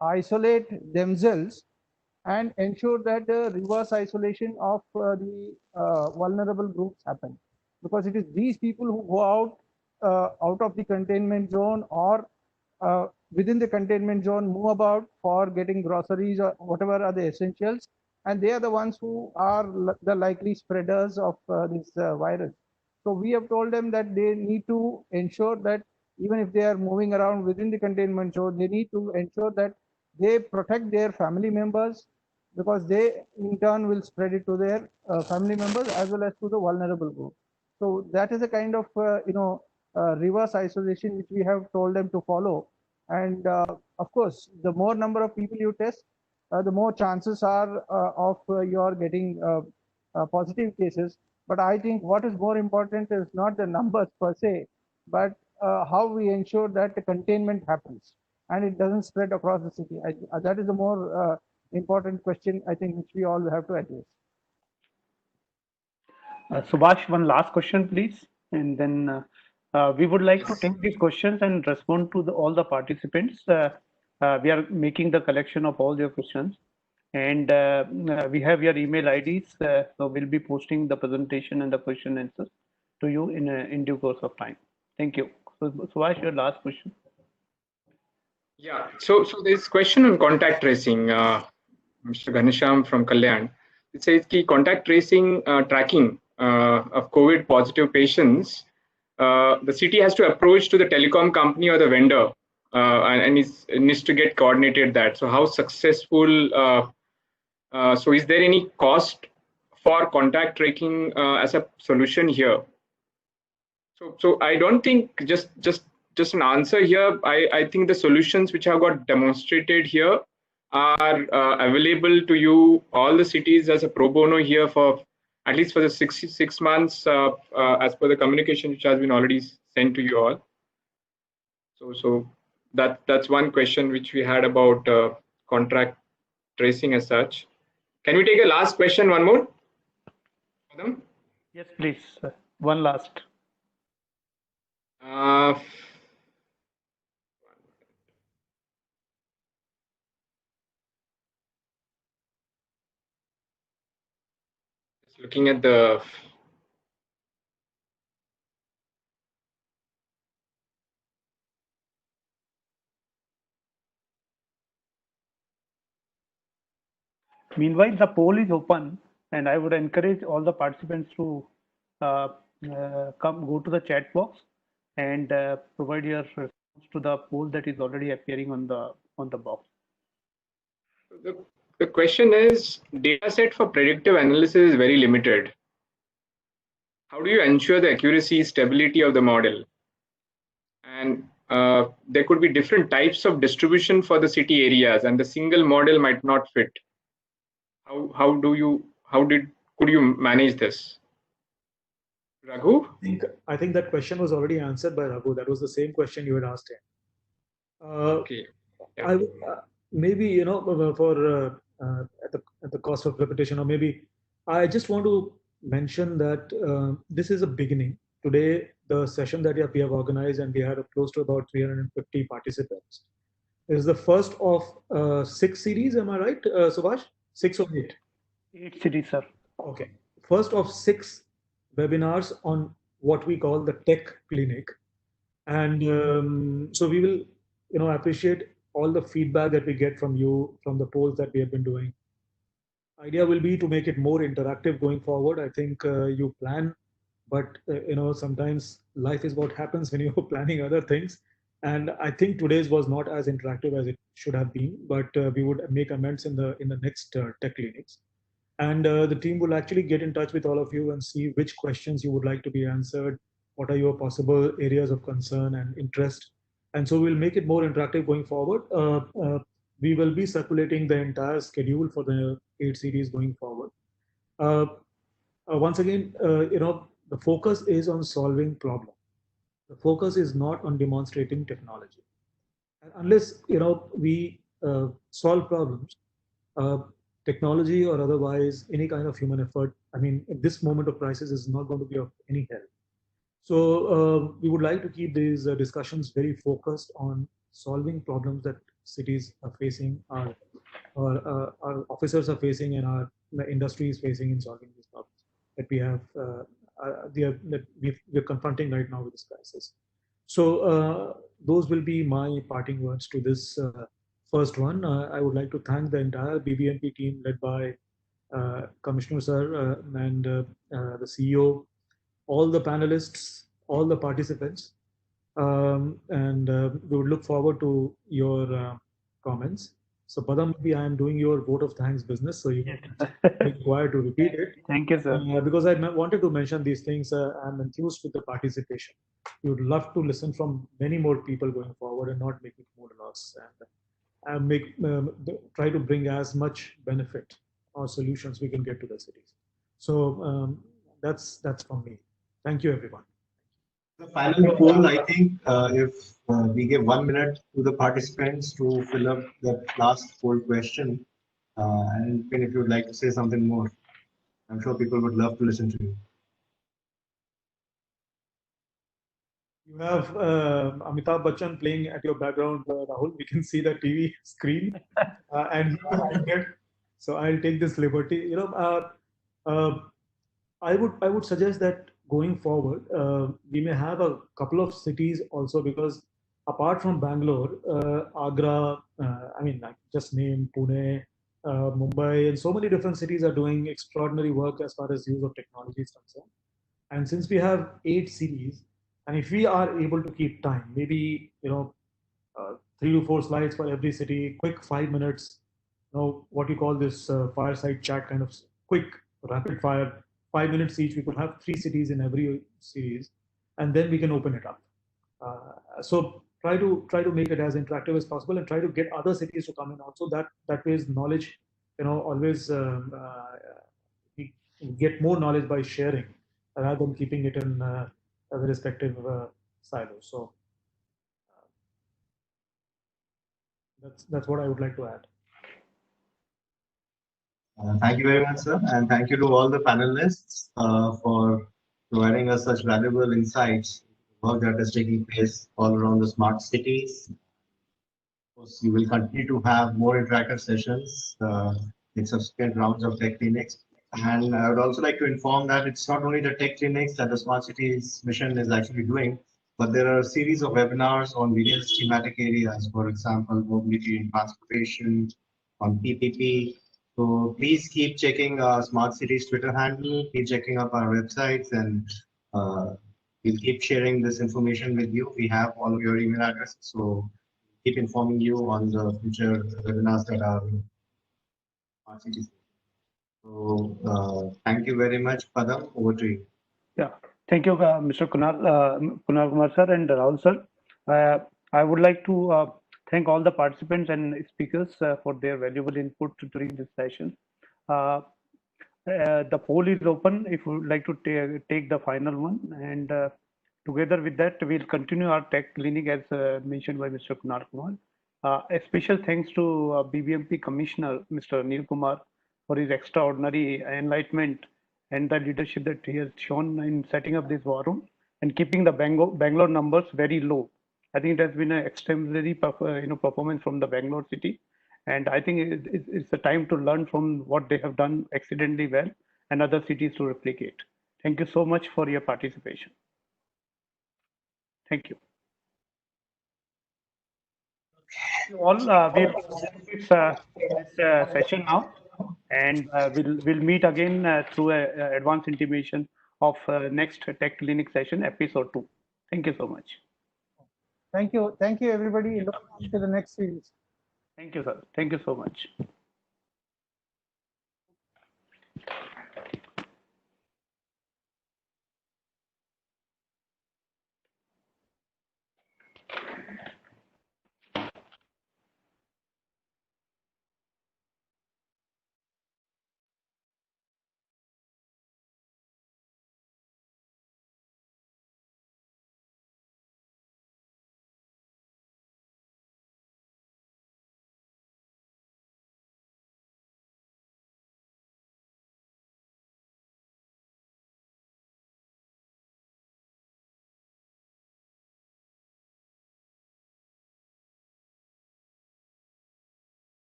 A: isolate themselves and ensure that the reverse isolation of the vulnerable groups happen, because it is these people who go out of the containment zone or within the containment zone, move about for getting groceries or whatever are the essentials, and they are the ones who are the likely spreaders of this virus. So we have told them that they need to ensure that even if they are moving around within the containment zone, they need to ensure that they protect their family members, because they in turn will spread it to their family members as well as to the vulnerable group. So that is a kind of reverse isolation which we have told them to follow. And of course, the more number of people you test, the more chances are of your getting positive cases. But I think what is more important is not the numbers per se, but how we ensure that the containment happens and it doesn't spread across the city. That is the more important question, I think, which we all have to address.
E: Subhash, one last question, please. And then we would like to take these questions and respond to all the participants. We are making the collection of all your questions. And we have your email IDs. So we'll be posting the presentation and the question answers to you in due course of time. Thank you. So Subhash, your last question.
C: Yeah, so there's question on contact tracing. Mr. Ghanesham from Kalyan. It says key contact tracing tracking of COVID positive patients. The city has to approach to the telecom company or the vendor and it needs to get coordinated that. So how successful, so is there any cost for contact tracking as a solution here? So I don't think just an answer here. I think the solutions which have got demonstrated here are available to you, all the cities as a pro bono here for at least for the 6 months as per the communication which has been already sent to you all. So that's one question which we had about contract tracing as such. Can we take a last question, one more? Madam?
E: Yes, please. One last.
C: Looking at the
E: Meanwhile, the poll is open, and I would encourage all the participants to go to the chat box and provide your response to the poll that is already appearing on the box.
C: The question is, data set for predictive analysis is very limited. How do you ensure the accuracy, stability of the model? And there could be different types of distribution for the city areas, and the single model might not fit. Could you manage this? Raghu?
J: I think that question was already answered by Raghu. That was the same question you had asked him.
C: Okay. Yeah.
J: Maybe, for at the cost of repetition, or maybe I just want to mention that this is a beginning. Today, the session that we have organized, and we had close to about 350 participants, is the first of 6 series. Am I right, Subhash? 6 or 8?
E: 8 series, sir.
J: Okay. First of 6 webinars on what we call the tech clinic. And so we will, appreciate all the feedback that we get from you, from the polls that we have been doing. Idea will be to make it more interactive going forward. I think you plan, but sometimes life is what happens when you're planning other things. And I think today's was not as interactive as it should have been, but we would make amends in the next tech clinics. And the team will actually get in touch with all of you and see which questions you would like to be answered, what are your possible areas of concern and interest. And so we'll make it more interactive going forward. We will be circulating the entire schedule for the 8 series going forward. Once again, the focus is on solving problems. The focus is not on demonstrating technology. And unless we solve problems, technology or otherwise, any kind of human effort, I mean, at this moment of crisis is not going to be of any help. So we would like to keep these discussions very focused on solving problems that cities are facing, our officers are facing, and the industry is facing in solving these problems that we have, that we're confronting right now with this crisis. So those will be my parting words to this first one. I would like to thank the entire BBMP team led by Commissioner Sir and the CEO, all the panelists, all the participants, and we would look forward to your comments. So Padam, maybe I am doing your vote of thanks business, so you are required to repeat it.
E: Thank you, sir.
J: Because I wanted to mention these things, I'm enthused with the participation. We would love to listen from many more people going forward and not make it monotonous, and try to bring as much benefit or solutions we can get to the cities. So that's from me. Thank you, everyone.
K: The final poll, I think, if we give 1 minute to the participants to fill up that last poll question, and if you would like to say something more, I'm sure people would love to listen to you.
J: You have Amitabh Bachchan playing at your background, Rahul. We can see the TV screen, and he's behind it. So I'll take this liberty. I would suggest that going forward, we may have a couple of cities also, because apart from Bangalore, Agra, I mean, like just name Pune, Mumbai, and so many different cities are doing extraordinary work as far as use of technology is concerned. And since we have 8 cities, and if we are able to keep time, maybe 3 to 4 slides for every city, quick 5 minutes, what you call this fireside chat kind of quick rapid fire, 5 minutes each. We could have 3 cities in every series, and then we can open it up. So try to make it as interactive as possible, and try to get other cities to come in also. That way, knowledge, always we get more knowledge by sharing rather than keeping it in the respective silos. So that's what I would like to add.
K: Thank you very much, sir. And thank you to all the panelists for providing us such valuable insights, work that is taking place all around the smart cities. Of course, you will continue to have more interactive sessions in subsequent rounds of tech clinics. And I would also like to inform that it's not only the tech clinics that the smart cities mission is actually doing, but there are a series of webinars on various thematic areas, for example, mobility and transportation, on PPP. So please keep checking Smart Cities Twitter handle, keep checking up our websites, and we'll keep sharing this information with you. We have all of your email addresses, so keep informing you on the future webinars that are Smart Cities. So thank you very much, Padam. Over to you.
E: Yeah, thank you, Mr. Kunal Kumar sir and Rahul sir. I would like to thank all the participants and speakers for their valuable input during this session. The poll is open if you would like to take the final one, and together with that, we'll continue our tech clinic as mentioned by Mr. Kunal Kumar. A special thanks to BBMP Commissioner, Mr. Neil Kumar, for his extraordinary enlightenment and the leadership that he has shown in setting up this war room and keeping the Bangalore numbers very low. I think it has been an extraordinary performance from the Bangalore city. And I think it's the time to learn from what they have done exceedingly well and other cities to replicate. Thank you so much for your participation. Thank you. All we'll this session now, and we'll meet again through an advance intimation of next Tech Clinic session, episode 2. Thank you so much.
A: Thank you everybody. Look forward to the next series.
E: Thank you, sir. Thank you so much.